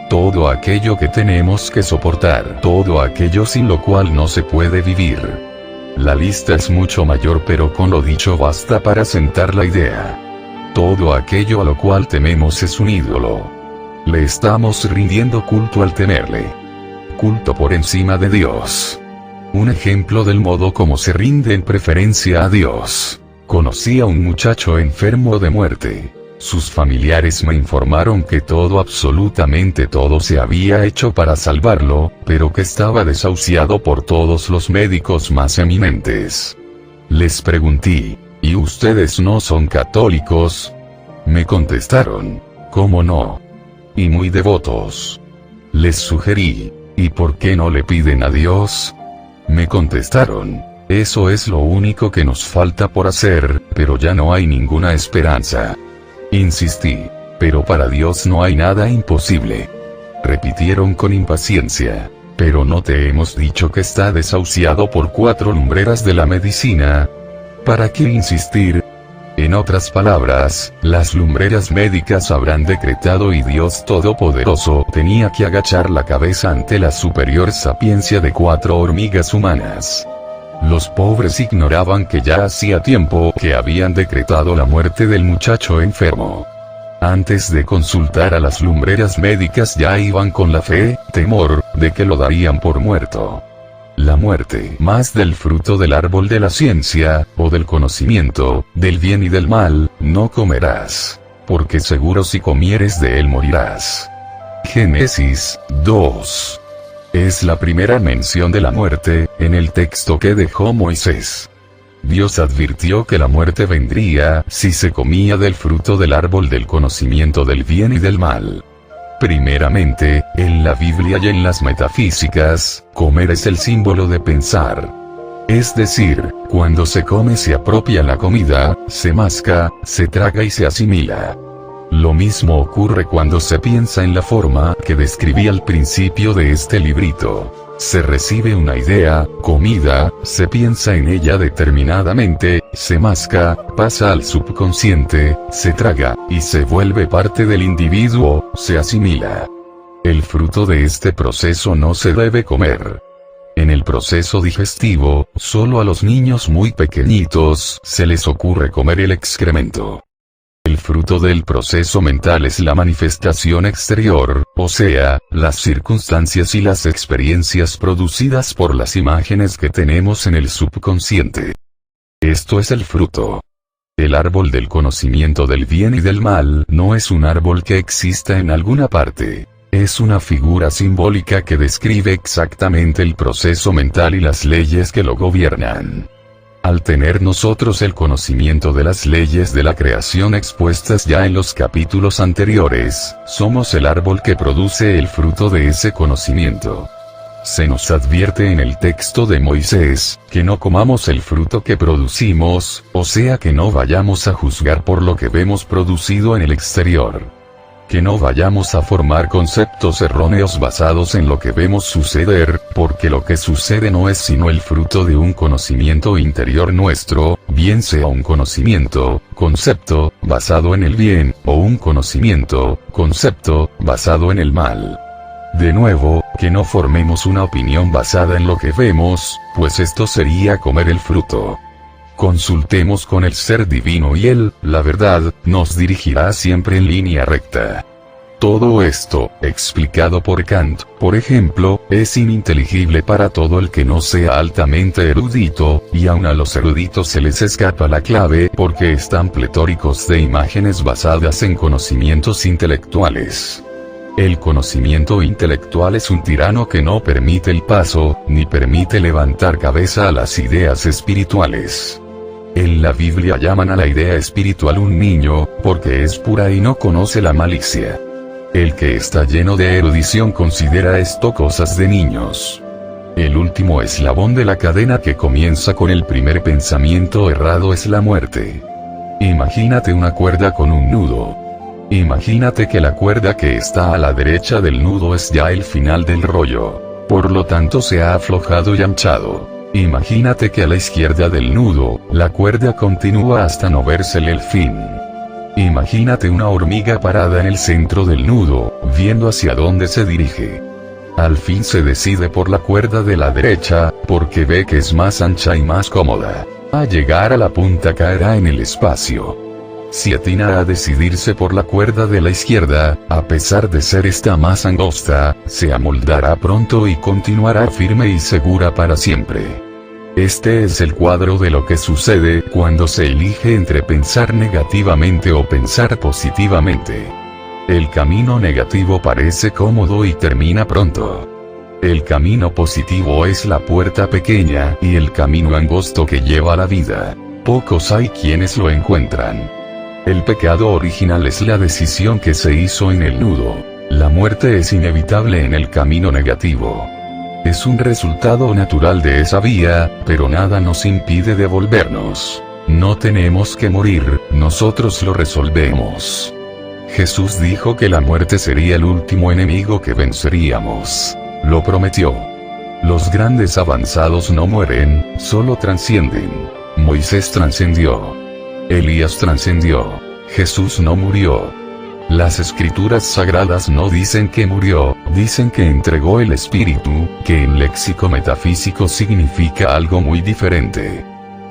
Speaker 1: Todo aquello que tenemos que soportar, todo aquello sin lo cual no se puede vivir. La lista es mucho mayor, pero con lo dicho basta para sentar la idea. Todo aquello a lo cual tememos es un ídolo. Le estamos rindiendo culto al temerle. Culto por encima de Dios. Un ejemplo del modo como se rinde en preferencia a Dios. Conocí a un muchacho enfermo de muerte. Sus familiares me informaron que todo, absolutamente todo, se había hecho para salvarlo, pero que estaba desahuciado por todos los médicos más eminentes. Les pregunté: ¿y ustedes no son católicos? Me contestaron: ¿cómo no? Y muy devotos. Les sugerí: ¿y por qué no le piden a Dios? Me contestaron: eso es lo único que nos falta por hacer, pero ya no hay ninguna esperanza. Insistí: pero para Dios no hay nada imposible. Repitieron con impaciencia: pero ¿no te hemos dicho que está desahuciado por 4 lumbreras de la medicina? ¿Para qué insistir? En otras palabras, las lumbreras médicas habrán decretado y Dios Todopoderoso tenía que agachar la cabeza ante la superior sapiencia de 4 hormigas humanas. Los pobres ignoraban que ya hacía tiempo que habían decretado la muerte del muchacho enfermo. Antes de consultar a las lumbreras médicas ya iban con la fe, temor, de que lo darían por muerto. La muerte, más del fruto del árbol de la ciencia, o del conocimiento, del bien y del mal, no comerás, porque seguro si comieres de él morirás. Génesis 2. Es la primera mención de la muerte, en el texto que dejó Moisés. Dios advirtió que la muerte vendría si se comía del fruto del árbol del conocimiento del bien y del mal. Primeramente, en la Biblia y en las metafísicas, comer es el símbolo de pensar. Es decir, cuando se come se apropia la comida, se masca, se traga y se asimila. Lo mismo ocurre cuando se piensa en la forma que describí al principio de este librito. Se recibe una idea, comida, se piensa en ella determinadamente, se masca, pasa al subconsciente, se traga, y se vuelve parte del individuo, se asimila. El fruto de este proceso no se debe comer. En el proceso digestivo, solo a los niños muy pequeñitos se les ocurre comer el excremento. El fruto del proceso mental es la manifestación exterior, o sea, las circunstancias y las experiencias producidas por las imágenes que tenemos en el subconsciente. Esto es el fruto. El árbol del conocimiento del bien y del mal no es un árbol que exista en alguna parte. Es una figura simbólica que describe exactamente el proceso mental y las leyes que lo gobiernan. Al tener nosotros el conocimiento de las leyes de la creación expuestas ya en los capítulos anteriores, somos el árbol que produce el fruto de ese conocimiento. Se nos advierte en el texto de Moisés, que no comamos el fruto que producimos, o sea que no vayamos a juzgar por lo que vemos producido en el exterior. Que no vayamos a formar conceptos erróneos basados en lo que vemos suceder, porque lo que sucede no es sino el fruto de un conocimiento interior nuestro, bien sea un conocimiento, concepto, basado en el bien, o un conocimiento, concepto, basado en el mal. De nuevo, que no formemos una opinión basada en lo que vemos, pues esto sería comer el fruto. Consultemos con el ser divino y él, la verdad, nos dirigirá siempre en línea recta. Todo esto, explicado por Kant, por ejemplo, es ininteligible para todo el que no sea altamente erudito, y aun a los eruditos se les escapa la clave porque están pletóricos de imágenes basadas en conocimientos intelectuales. El conocimiento intelectual es un tirano que no permite el paso, ni permite levantar cabeza a las ideas espirituales. En la Biblia llaman a la idea espiritual un niño, porque es pura y no conoce la malicia. El que está lleno de erudición considera esto cosas de niños. El último eslabón de la cadena que comienza con el primer pensamiento errado es la muerte. Imagínate una cuerda con un nudo. Imagínate que la cuerda que está a la derecha del nudo es ya el final del rollo. Por lo tanto se ha aflojado y anchado. Imagínate que a la izquierda del nudo, la cuerda continúa hasta no vérsele el fin. Imagínate una hormiga parada en el centro del nudo, viendo hacia dónde se dirige. Al fin se decide por la cuerda de la derecha, porque ve que es más ancha y más cómoda. Al llegar a la punta caerá en el espacio. Si atina a decidirse por la cuerda de la izquierda, a pesar de ser esta más angosta, se amoldará pronto y continuará firme y segura para siempre. Este es el cuadro de lo que sucede cuando se elige entre pensar negativamente o pensar positivamente. El camino negativo parece cómodo y termina pronto. El camino positivo es la puerta pequeña y el camino angosto que lleva a la vida. Pocos hay quienes lo encuentran. El pecado original es la decisión que se hizo en el nudo. La muerte es inevitable en el camino negativo. Es un resultado natural de esa vía, pero nada nos impide devolvernos. No tenemos que morir, nosotros lo resolvemos. Jesús dijo que la muerte sería el último enemigo que venceríamos. Lo prometió. Los grandes avanzados no mueren, solo trascienden. Moisés trascendió. Elías trascendió. Jesús no murió. Las escrituras sagradas no dicen que murió, dicen que entregó el espíritu, que en léxico metafísico significa algo muy diferente.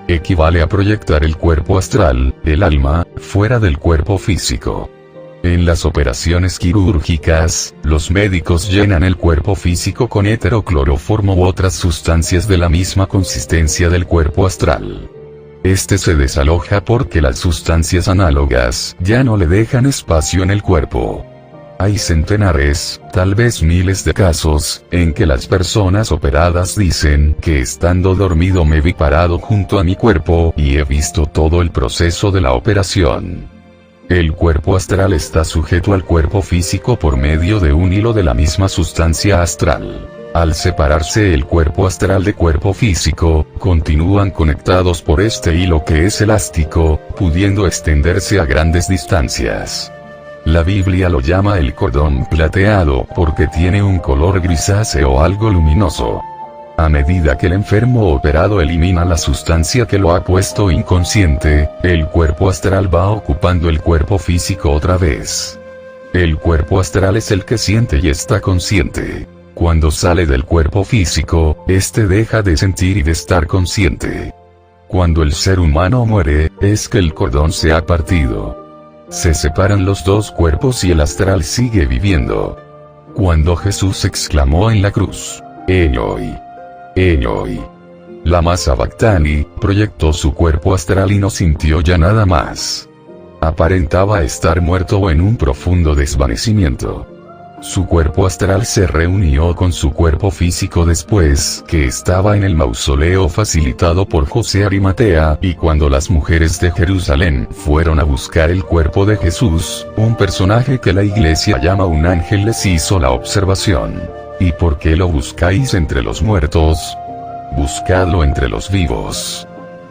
Speaker 1: Equivale a proyectar el cuerpo astral, el alma, fuera del cuerpo físico. En las operaciones quirúrgicas, los médicos llenan el cuerpo físico con éter o cloroformo u otras sustancias de la misma consistencia del cuerpo astral. Este se desaloja porque las sustancias análogas ya no le dejan espacio en el cuerpo. Hay centenares, tal vez miles de casos, en que las personas operadas dicen que estando dormido me vi parado junto a mi cuerpo y he visto todo el proceso de la operación. El cuerpo astral está sujeto al cuerpo físico por medio de un hilo de la misma sustancia astral. Al separarse el cuerpo astral de cuerpo físico, continúan conectados por este hilo que es elástico, pudiendo extenderse a grandes distancias. La Biblia lo llama el cordón plateado porque tiene un color grisáceo o algo luminoso. A medida que el enfermo operado elimina la sustancia que lo ha puesto inconsciente, el cuerpo astral va ocupando el cuerpo físico otra vez. El cuerpo astral es el que siente y está consciente. Cuando sale del cuerpo físico, este deja de sentir y de estar consciente. Cuando el ser humano muere, es que el cordón se ha partido. Se separan los dos cuerpos y el astral sigue viviendo. Cuando Jesús exclamó en la cruz, Eloi, Eloi, lama sabactani, proyectó su cuerpo astral y no sintió ya nada más. Aparentaba estar muerto o en un profundo desvanecimiento. Su cuerpo astral se reunió con su cuerpo físico después que estaba en el mausoleo facilitado por José Arimatea, y cuando las mujeres de Jerusalén fueron a buscar el cuerpo de Jesús, un personaje que la iglesia llama un ángel les hizo la observación: ¿y por qué lo buscáis entre los muertos? Buscadlo entre los vivos.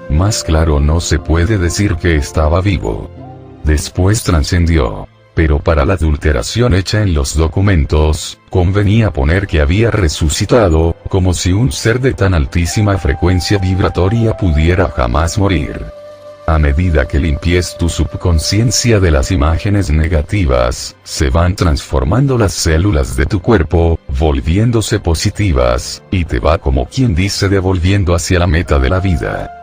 Speaker 1: Más claro no se puede decir que estaba vivo. Después trascendió. Pero para la adulteración hecha en los documentos, convenía poner que había resucitado, como si un ser de tan altísima frecuencia vibratoria pudiera jamás morir. A medida que limpies tu subconsciencia de las imágenes negativas, se van transformando las células de tu cuerpo, volviéndose positivas, y te va, como quien dice, devolviendo hacia la meta de la vida.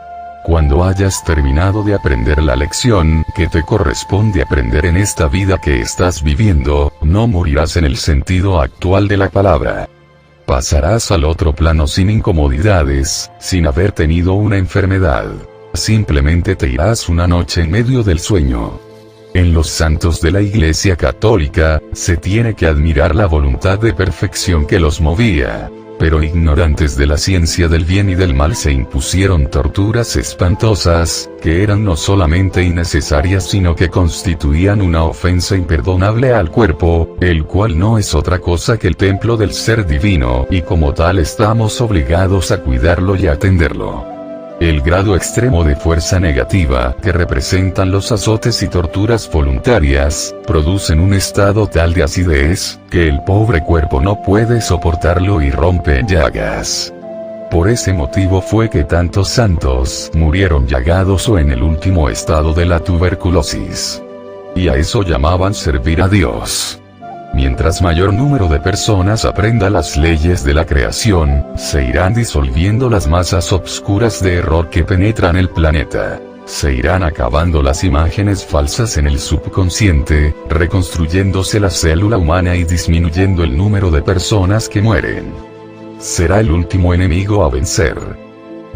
Speaker 1: Cuando hayas terminado de aprender la lección que te corresponde aprender en esta vida que estás viviendo, no morirás en el sentido actual de la palabra. Pasarás al otro plano sin incomodidades, sin haber tenido una enfermedad. Simplemente te irás una noche en medio del sueño. En los santos de la Iglesia Católica, se tiene que admirar la voluntad de perfección que los movía. Pero ignorantes de la ciencia del bien y del mal se impusieron torturas espantosas, que eran no solamente innecesarias sino que constituían una ofensa imperdonable al cuerpo, el cual no es otra cosa que el templo del ser divino, y como tal estamos obligados a cuidarlo y atenderlo. El grado extremo de fuerza negativa que representan los azotes y torturas voluntarias, producen un estado tal de acidez, que el pobre cuerpo no puede soportarlo y rompe en llagas. Por ese motivo fue que tantos santos murieron llagados o en el último estado de la tuberculosis. Y a eso llamaban servir a Dios. Mientras mayor número de personas aprenda las leyes de la creación, se irán disolviendo las masas obscuras de error que penetran el planeta. Se irán acabando las imágenes falsas en el subconsciente, reconstruyéndose la célula humana y disminuyendo el número de personas que mueren. Será el último enemigo a vencer.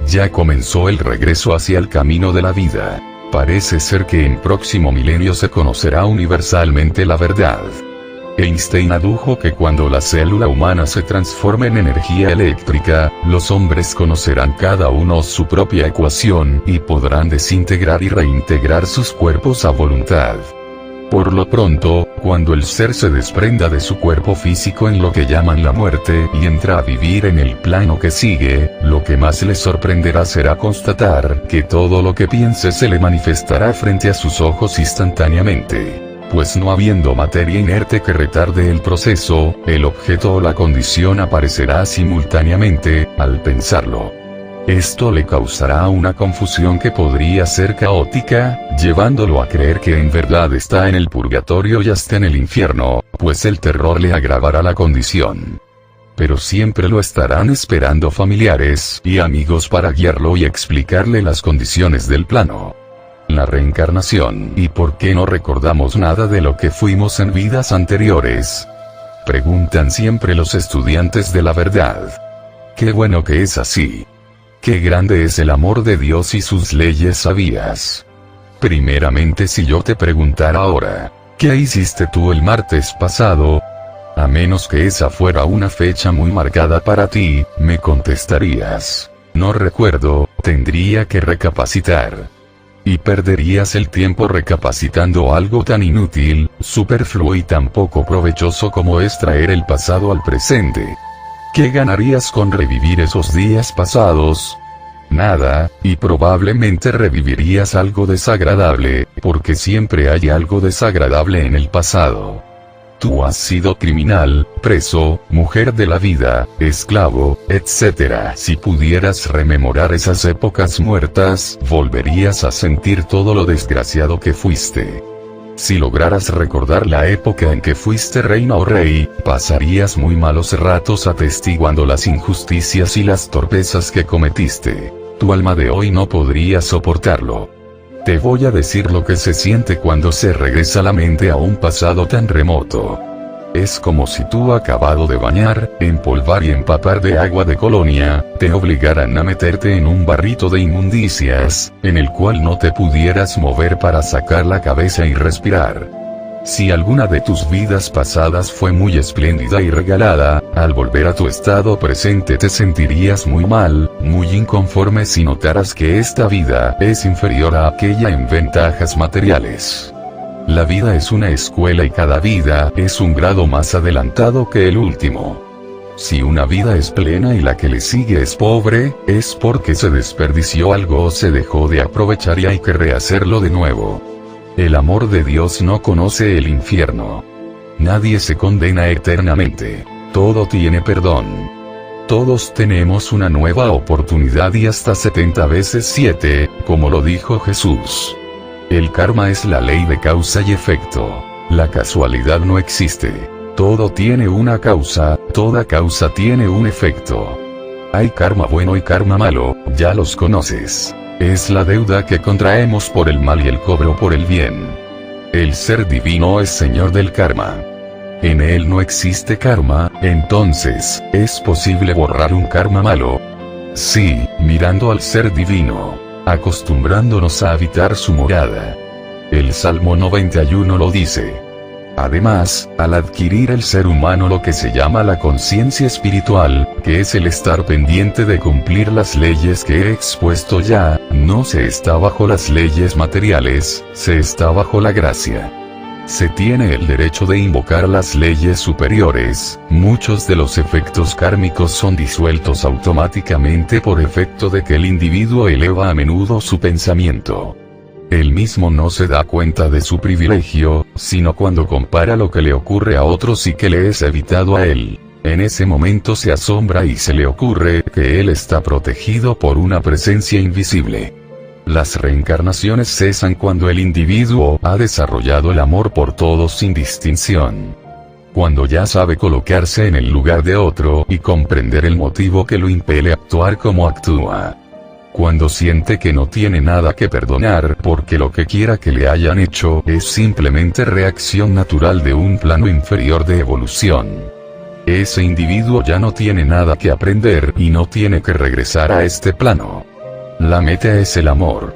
Speaker 1: Ya comenzó el regreso hacia el camino de la vida. Parece ser que en próximo milenio se conocerá universalmente la verdad. Einstein adujo que cuando la célula humana se transforme en energía eléctrica, los hombres conocerán cada uno su propia ecuación y podrán desintegrar y reintegrar sus cuerpos a voluntad. Por lo pronto, cuando el ser se desprenda de su cuerpo físico en lo que llaman la muerte y entra a vivir en el plano que sigue, lo que más le sorprenderá será constatar que todo lo que piense se le manifestará frente a sus ojos instantáneamente. Pues no habiendo materia inerte que retarde el proceso, el objeto o la condición aparecerá simultáneamente, al pensarlo. Esto le causará una confusión que podría ser caótica, llevándolo a creer que en verdad está en el purgatorio y hasta en el infierno, pues el terror le agravará la condición. Pero siempre lo estarán esperando familiares y amigos para guiarlo y explicarle las condiciones del plano. La reencarnación y por qué no recordamos nada de lo que fuimos en vidas anteriores. Preguntan siempre los estudiantes de la verdad. Qué bueno que es así. Qué grande es el amor de Dios y sus leyes sabias. Primeramente, si yo te preguntara ahora, ¿qué hiciste tú el martes pasado? A menos que esa fuera una fecha muy marcada para ti, me contestarías: no recuerdo, tendría que recapacitar. Y perderías el tiempo recapacitando algo tan inútil, superfluo y tan poco provechoso como es traer el pasado al presente. ¿Qué ganarías con revivir esos días pasados? Nada, y probablemente revivirías algo desagradable, porque siempre hay algo desagradable en el pasado. Tú has sido criminal, preso, mujer de la vida, esclavo, etc. Si pudieras rememorar esas épocas muertas, volverías a sentir todo lo desgraciado que fuiste. Si lograras recordar la época en que fuiste reina o rey, pasarías muy malos ratos atestiguando las injusticias y las torpezas que cometiste. Tu alma de hoy no podría soportarlo. Te voy a decir lo que se siente cuando se regresa la mente a un pasado tan remoto. Es como si tú, acabado de bañar, empolvar y empapar de agua de colonia, te obligaran a meterte en un barrito de inmundicias, en el cual no te pudieras mover para sacar la cabeza y respirar. Si alguna de tus vidas pasadas fue muy espléndida y regalada, al volver a tu estado presente te sentirías muy mal, muy inconforme si notaras que esta vida es inferior a aquella en ventajas materiales. La vida es una escuela y cada vida es un grado más adelantado que el último. Si una vida es plena y la que le sigue es pobre, es porque se desperdició algo o se dejó de aprovechar y hay que rehacerlo de nuevo. El amor de Dios no conoce el infierno. Nadie se condena eternamente. Todo tiene perdón. Todos tenemos una nueva oportunidad y hasta 70 veces 7, como lo dijo Jesús. El karma es la ley de causa y efecto. La casualidad no existe. Todo tiene una causa, toda causa tiene un efecto. Hay karma bueno y karma malo, ya los conoces. Es la deuda que contraemos por el mal y el cobro por el bien. El ser divino es señor del karma. En él no existe karma, entonces, ¿es posible borrar un karma malo? Sí, mirando al ser divino, acostumbrándonos a habitar su morada. El Salmo 91 lo dice. Además, al adquirir el ser humano lo que se llama la conciencia espiritual, que es el estar pendiente de cumplir las leyes que he expuesto ya, no se está bajo las leyes materiales, se está bajo la gracia. Se tiene el derecho de invocar las leyes superiores, muchos de los efectos kármicos son disueltos automáticamente por efecto de que el individuo eleva a menudo su pensamiento. Él mismo no se da cuenta de su privilegio, sino cuando compara lo que le ocurre a otros y que le es evitado a él. En ese momento se asombra y se le ocurre que él está protegido por una presencia invisible. Las reencarnaciones cesan cuando el individuo ha desarrollado el amor por todos sin distinción. Cuando ya sabe colocarse en el lugar de otro y comprender el motivo que lo impele a actuar como actúa. Cuando siente que no tiene nada que perdonar porque lo que quiera que le hayan hecho es simplemente reacción natural de un plano inferior de evolución. Ese individuo ya no tiene nada que aprender y no tiene que regresar a este plano. La meta es el amor.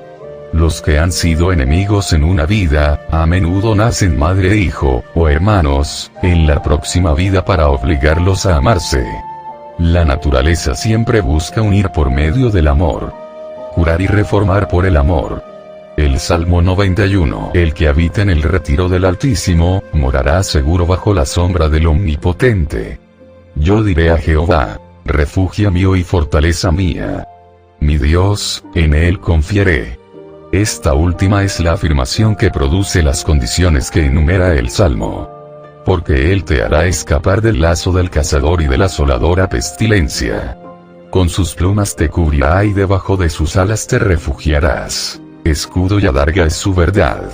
Speaker 1: Los que han sido enemigos en una vida, a menudo nacen madre e hijo, o hermanos, en la próxima vida para obligarlos a amarse. La naturaleza siempre busca unir por medio del amor. Curar y reformar por el amor. El Salmo 91. El que habita en el retiro del Altísimo, morará seguro bajo la sombra del Omnipotente. Yo diré a Jehová, refugio mío y fortaleza mía. Mi Dios, en él confiaré. Esta última es la afirmación que produce las condiciones que enumera el Salmo. Porque él te hará escapar del lazo del cazador y de la asoladora pestilencia. Con sus plumas te cubrirá y debajo de sus alas te refugiarás. Escudo y adarga es su verdad.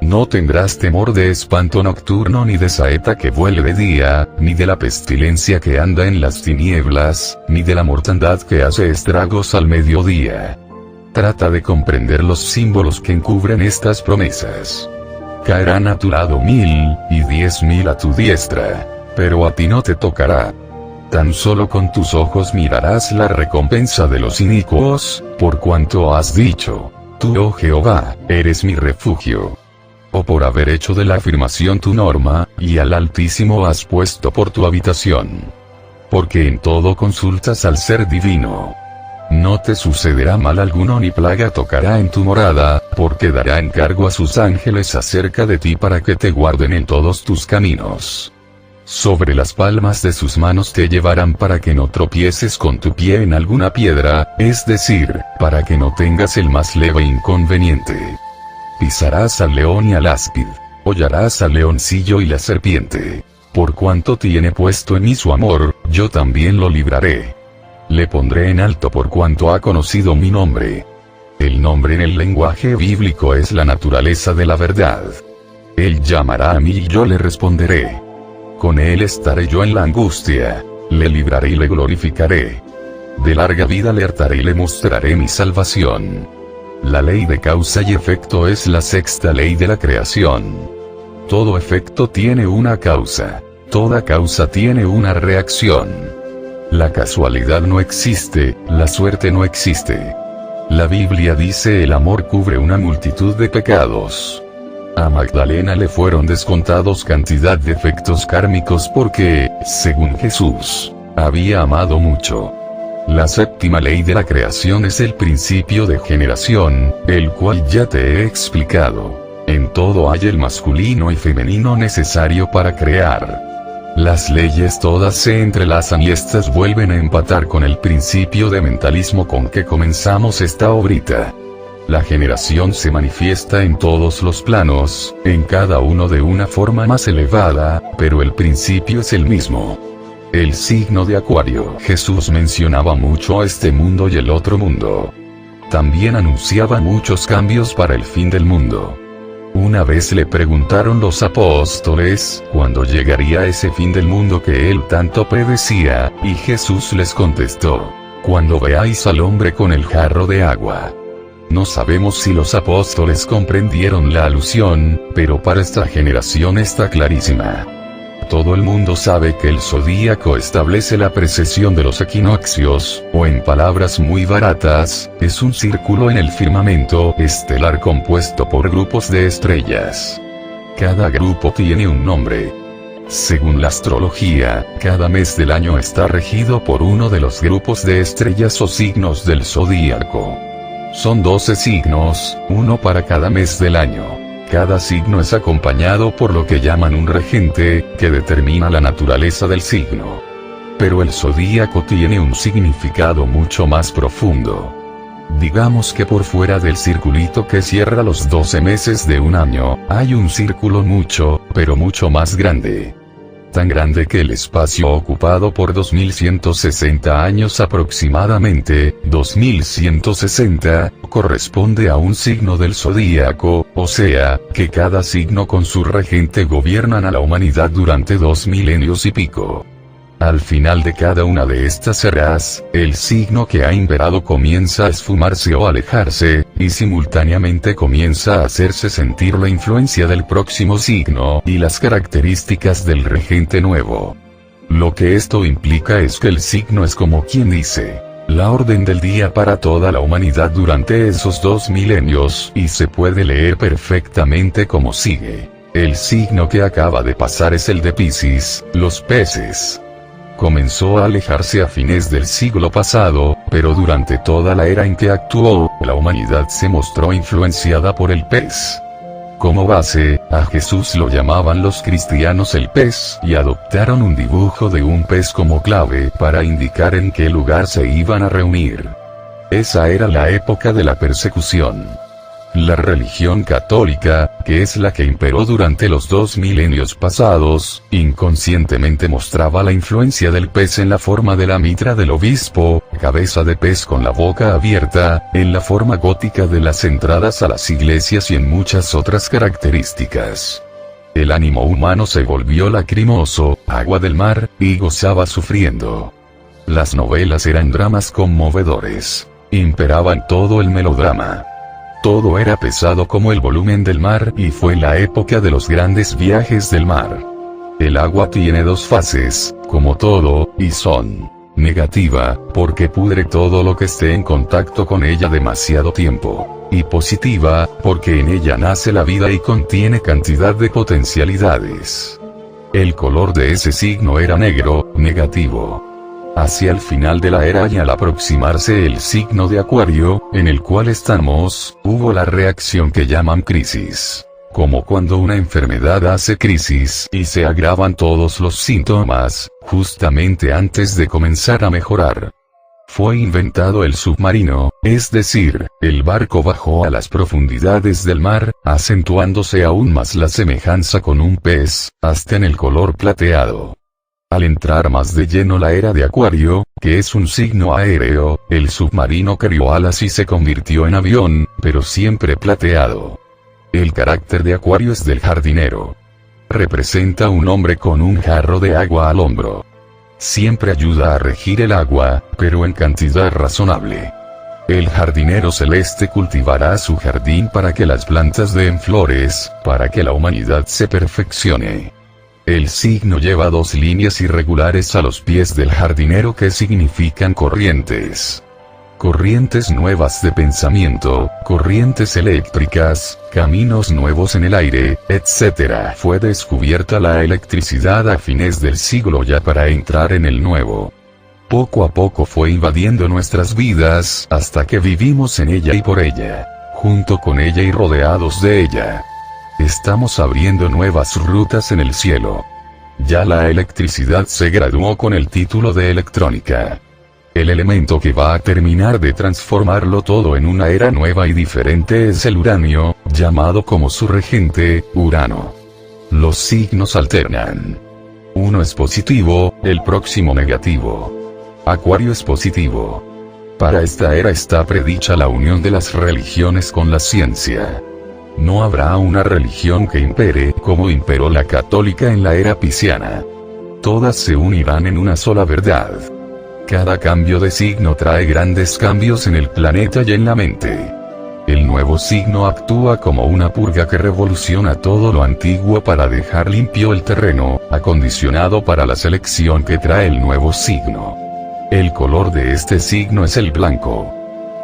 Speaker 1: No tendrás temor de espanto nocturno ni de saeta que vuele de día, ni de la pestilencia que anda en las tinieblas, ni de la mortandad que hace estragos al mediodía. Trata de comprender los símbolos que encubren estas promesas. Caerán a tu lado 1000, y 10.000 a tu diestra, pero a ti no te tocará. Tan solo con tus ojos mirarás la recompensa de los inicuos, por cuanto has dicho, tú, oh Jehová, eres mi refugio. O por haber hecho de la afirmación tu norma, y al Altísimo has puesto por tu habitación. Porque en todo consultas al ser divino. No te sucederá mal alguno ni plaga tocará en tu morada, porque dará encargo a sus ángeles acerca de ti para que te guarden en todos tus caminos. Sobre las palmas de sus manos te llevarán para que no tropieces con tu pie en alguna piedra, es decir, para que no tengas el más leve inconveniente. Pisarás al león y al áspid, hollarás al leoncillo y la serpiente. Por cuanto tiene puesto en mí su amor, yo también lo libraré. Le pondré en alto por cuanto ha conocido mi nombre. El nombre en el lenguaje bíblico es la naturaleza de la verdad. Él llamará a mí y yo le responderé. Con él estaré yo en la angustia, le libraré y le glorificaré. De larga vida le hartaré y le mostraré mi salvación. La ley de causa y efecto es la sexta ley de la creación. Todo efecto tiene una causa, toda causa tiene una reacción. La casualidad no existe, la suerte no existe. La Biblia dice el amor cubre una multitud de pecados. A Magdalena le fueron descontados cantidad de efectos kármicos porque, según Jesús, había amado mucho. La séptima ley de la creación es el principio de generación, el cual ya te he explicado. En todo hay el masculino y femenino necesario para crear. Las leyes todas se entrelazan y estas vuelven a empatar con el principio de mentalismo con que comenzamos esta obrita. La generación se manifiesta en todos los planos, en cada uno de una forma más elevada, pero el principio es el mismo. El signo de Acuario. Jesús mencionaba mucho a este mundo y el otro mundo. También anunciaba muchos cambios para el fin del mundo. Una vez le preguntaron los apóstoles, ¿cuándo llegaría ese fin del mundo que él tanto predecía? Y Jesús les contestó, cuando veáis al hombre con el jarro de agua. No sabemos si los apóstoles comprendieron la alusión, pero para esta generación está clarísima. Todo el mundo sabe que el zodíaco establece la precesión de los equinoccios, o en palabras muy baratas, es un círculo en el firmamento estelar compuesto por grupos de estrellas. Cada grupo tiene un nombre. Según la astrología, cada mes del año está regido por uno de los grupos de estrellas o signos del zodíaco. Son 12 signos, uno para cada mes del año. Cada signo es acompañado por lo que llaman un regente, que determina la naturaleza del signo. Pero el zodíaco tiene un significado mucho más profundo. Digamos que por fuera del circulito que cierra los 12 meses de un año, hay un círculo mucho, pero mucho más grande. Tan grande que el espacio ocupado por 2160 años aproximadamente, 2160, corresponde a un signo del zodíaco, o sea, que cada signo con su regente gobiernan a la humanidad durante 2 milenios y pico. Al final de cada una de estas eras, el signo que ha imperado comienza a esfumarse o alejarse, y simultáneamente comienza a hacerse sentir la influencia del próximo signo y las características del regente nuevo. Lo que esto implica es que el signo es como quien dice, la orden del día para toda la humanidad durante esos 2 milenios, y se puede leer perfectamente como sigue. El signo que acaba de pasar es el de Piscis, los peces. Comenzó a alejarse a fines del siglo pasado, pero durante toda la era en que actuó, la humanidad se mostró influenciada por el pez. Como base, a Jesús lo llamaban los cristianos el pez, y adoptaron un dibujo de un pez como clave para indicar en qué lugar se iban a reunir. Esa era la época de la persecución. La religión católica, que es la que imperó durante los 2 milenios pasados, inconscientemente mostraba la influencia del pez en la forma de la mitra del obispo, cabeza de pez con la boca abierta, en la forma gótica de las entradas a las iglesias y en muchas otras características. El ánimo humano se volvió lacrimoso, agua del mar, y gozaba sufriendo. Las novelas eran dramas conmovedores. Imperaban todo el melodrama. Todo era pesado como el volumen del mar y fue la época de los grandes viajes del mar. El agua tiene 2 fases, como todo, y son negativa, porque pudre todo lo que esté en contacto con ella demasiado tiempo, y positiva, porque en ella nace la vida y contiene cantidad de potencialidades. El color de ese signo era negro, negativo. Hacia el final de la era y al aproximarse el signo de Acuario, en el cual estamos, hubo la reacción que llaman crisis. Como cuando una enfermedad hace crisis y se agravan todos los síntomas, justamente antes de comenzar a mejorar. Fue inventado el submarino, es decir, el barco bajó a las profundidades del mar, acentuándose aún más la semejanza con un pez, hasta en el color plateado. Al entrar más de lleno la era de Acuario, que es un signo aéreo, el submarino crió alas y se convirtió en avión, pero siempre plateado. El carácter de Acuario es del jardinero. Representa un hombre con un jarro de agua al hombro. Siempre ayuda a regir el agua, pero en cantidad razonable. El jardinero celeste cultivará su jardín para que las plantas den flores, para que la humanidad se perfeccione. El signo lleva 2 líneas irregulares a los pies del jardinero que significan corrientes. corrientes nuevas de pensamiento, corrientes eléctricas, caminos nuevos en el aire, etc. Fue descubierta la electricidad a fines del siglo ya para entrar en el nuevo. Poco a poco fue invadiendo nuestras vidas hasta que vivimos en ella y por ella, junto con ella y rodeados de ella. Estamos abriendo nuevas rutas en el cielo. Ya la electricidad se graduó con el título de electrónica. El elemento que va a terminar de transformarlo todo en una era nueva y diferente es el uranio, llamado como su regente, Urano. Los signos alternan. Uno es positivo, el próximo negativo. Acuario es positivo. Para esta era está predicha la unión de las religiones con la ciencia. No habrá una religión que impere como imperó la católica en la era pisciana. Todas se unirán en una sola verdad. Cada cambio de signo trae grandes cambios en el planeta y en la mente. El nuevo signo actúa como una purga que revoluciona todo lo antiguo para dejar limpio el terreno, acondicionado para la selección que trae el nuevo signo. El color de este signo es el blanco.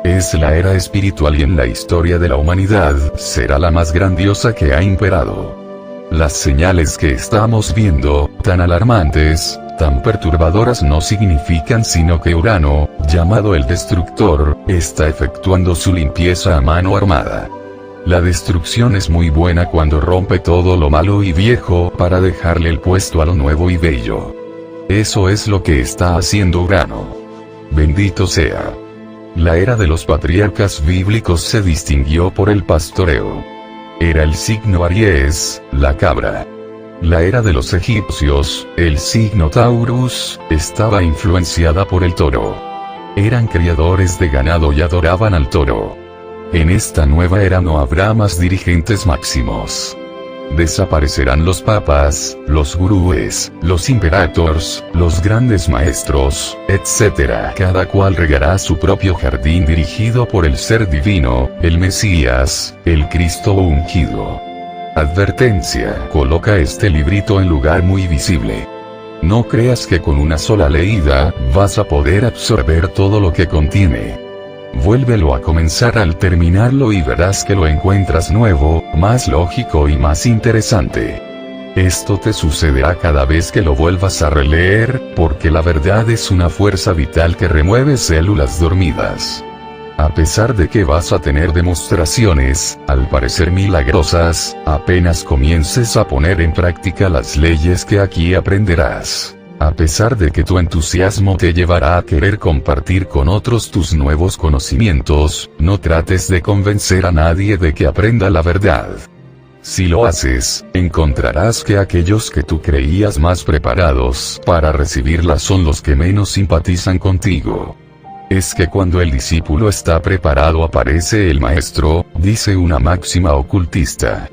Speaker 1: Es la era espiritual y en la historia de la humanidad será la más grandiosa que ha imperado. Las señales que estamos viendo, tan alarmantes, tan perturbadoras no significan sino que Urano, llamado el Destructor, está efectuando su limpieza a mano armada. La destrucción es muy buena cuando rompe todo lo malo y viejo para dejarle el puesto a lo nuevo y bello. Eso es lo que está haciendo Urano. Bendito sea. La era de los patriarcas bíblicos se distinguió por el pastoreo. Era el signo Aries, la cabra. La era de los egipcios, el signo Taurus, estaba influenciada por el toro. Eran criadores de ganado y adoraban al toro. En esta nueva era no habrá más dirigentes máximos. Desaparecerán los papas, los gurúes, los imperators, los grandes maestros, etc. Cada cual regará su propio jardín dirigido por el ser divino, el Mesías, el Cristo ungido. Advertencia: coloca este librito en lugar muy visible. No creas que con una sola leída vas a poder absorber todo lo que contiene. Vuélvelo a comenzar al terminarlo y verás que lo encuentras nuevo, más lógico y más interesante. Esto te sucederá cada vez que lo vuelvas a releer, porque la verdad es una fuerza vital que remueve células dormidas. A pesar de que vas a tener demostraciones, al parecer milagrosas, apenas comiences a poner en práctica las leyes que aquí aprenderás. A pesar de que tu entusiasmo te llevará a querer compartir con otros tus nuevos conocimientos, no trates de convencer a nadie de que aprenda la verdad. Si lo haces, encontrarás que aquellos que tú creías más preparados para recibirla son los que menos simpatizan contigo. Es que cuando el discípulo está preparado aparece el maestro, dice una máxima ocultista.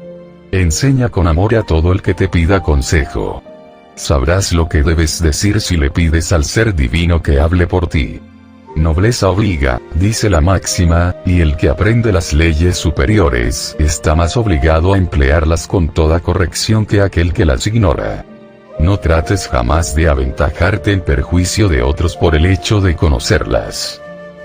Speaker 1: Enseña con amor a todo el que te pida consejo. Sabrás lo que debes decir si le pides al ser divino que hable por ti. Nobleza obliga, dice la máxima, y el que aprende las leyes superiores está más obligado a emplearlas con toda corrección que aquel que las ignora. No trates jamás de aventajarte en perjuicio de otros por el hecho de conocerlas.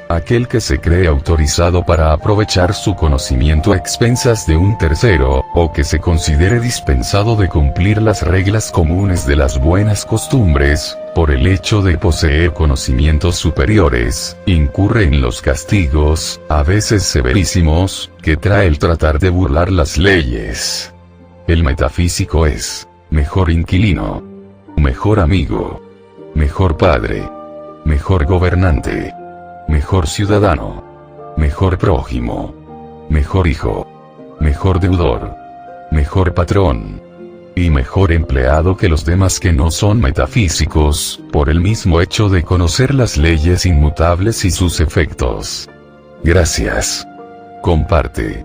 Speaker 1: Aquel que se cree autorizado para aprovechar su conocimiento a expensas de un tercero, o que se considere dispensado de cumplir las reglas comunes de las buenas costumbres, por el hecho de poseer conocimientos superiores, incurre en los castigos, a veces severísimos, que trae el tratar de burlar las leyes. El metafísico es mejor inquilino, mejor amigo, mejor padre, mejor gobernante, mejor ciudadano, mejor prójimo, mejor hijo, mejor deudor, mejor patrón, y mejor empleado que los demás que no son metafísicos, por el mismo hecho de conocer las leyes inmutables y sus efectos. Gracias. Comparte.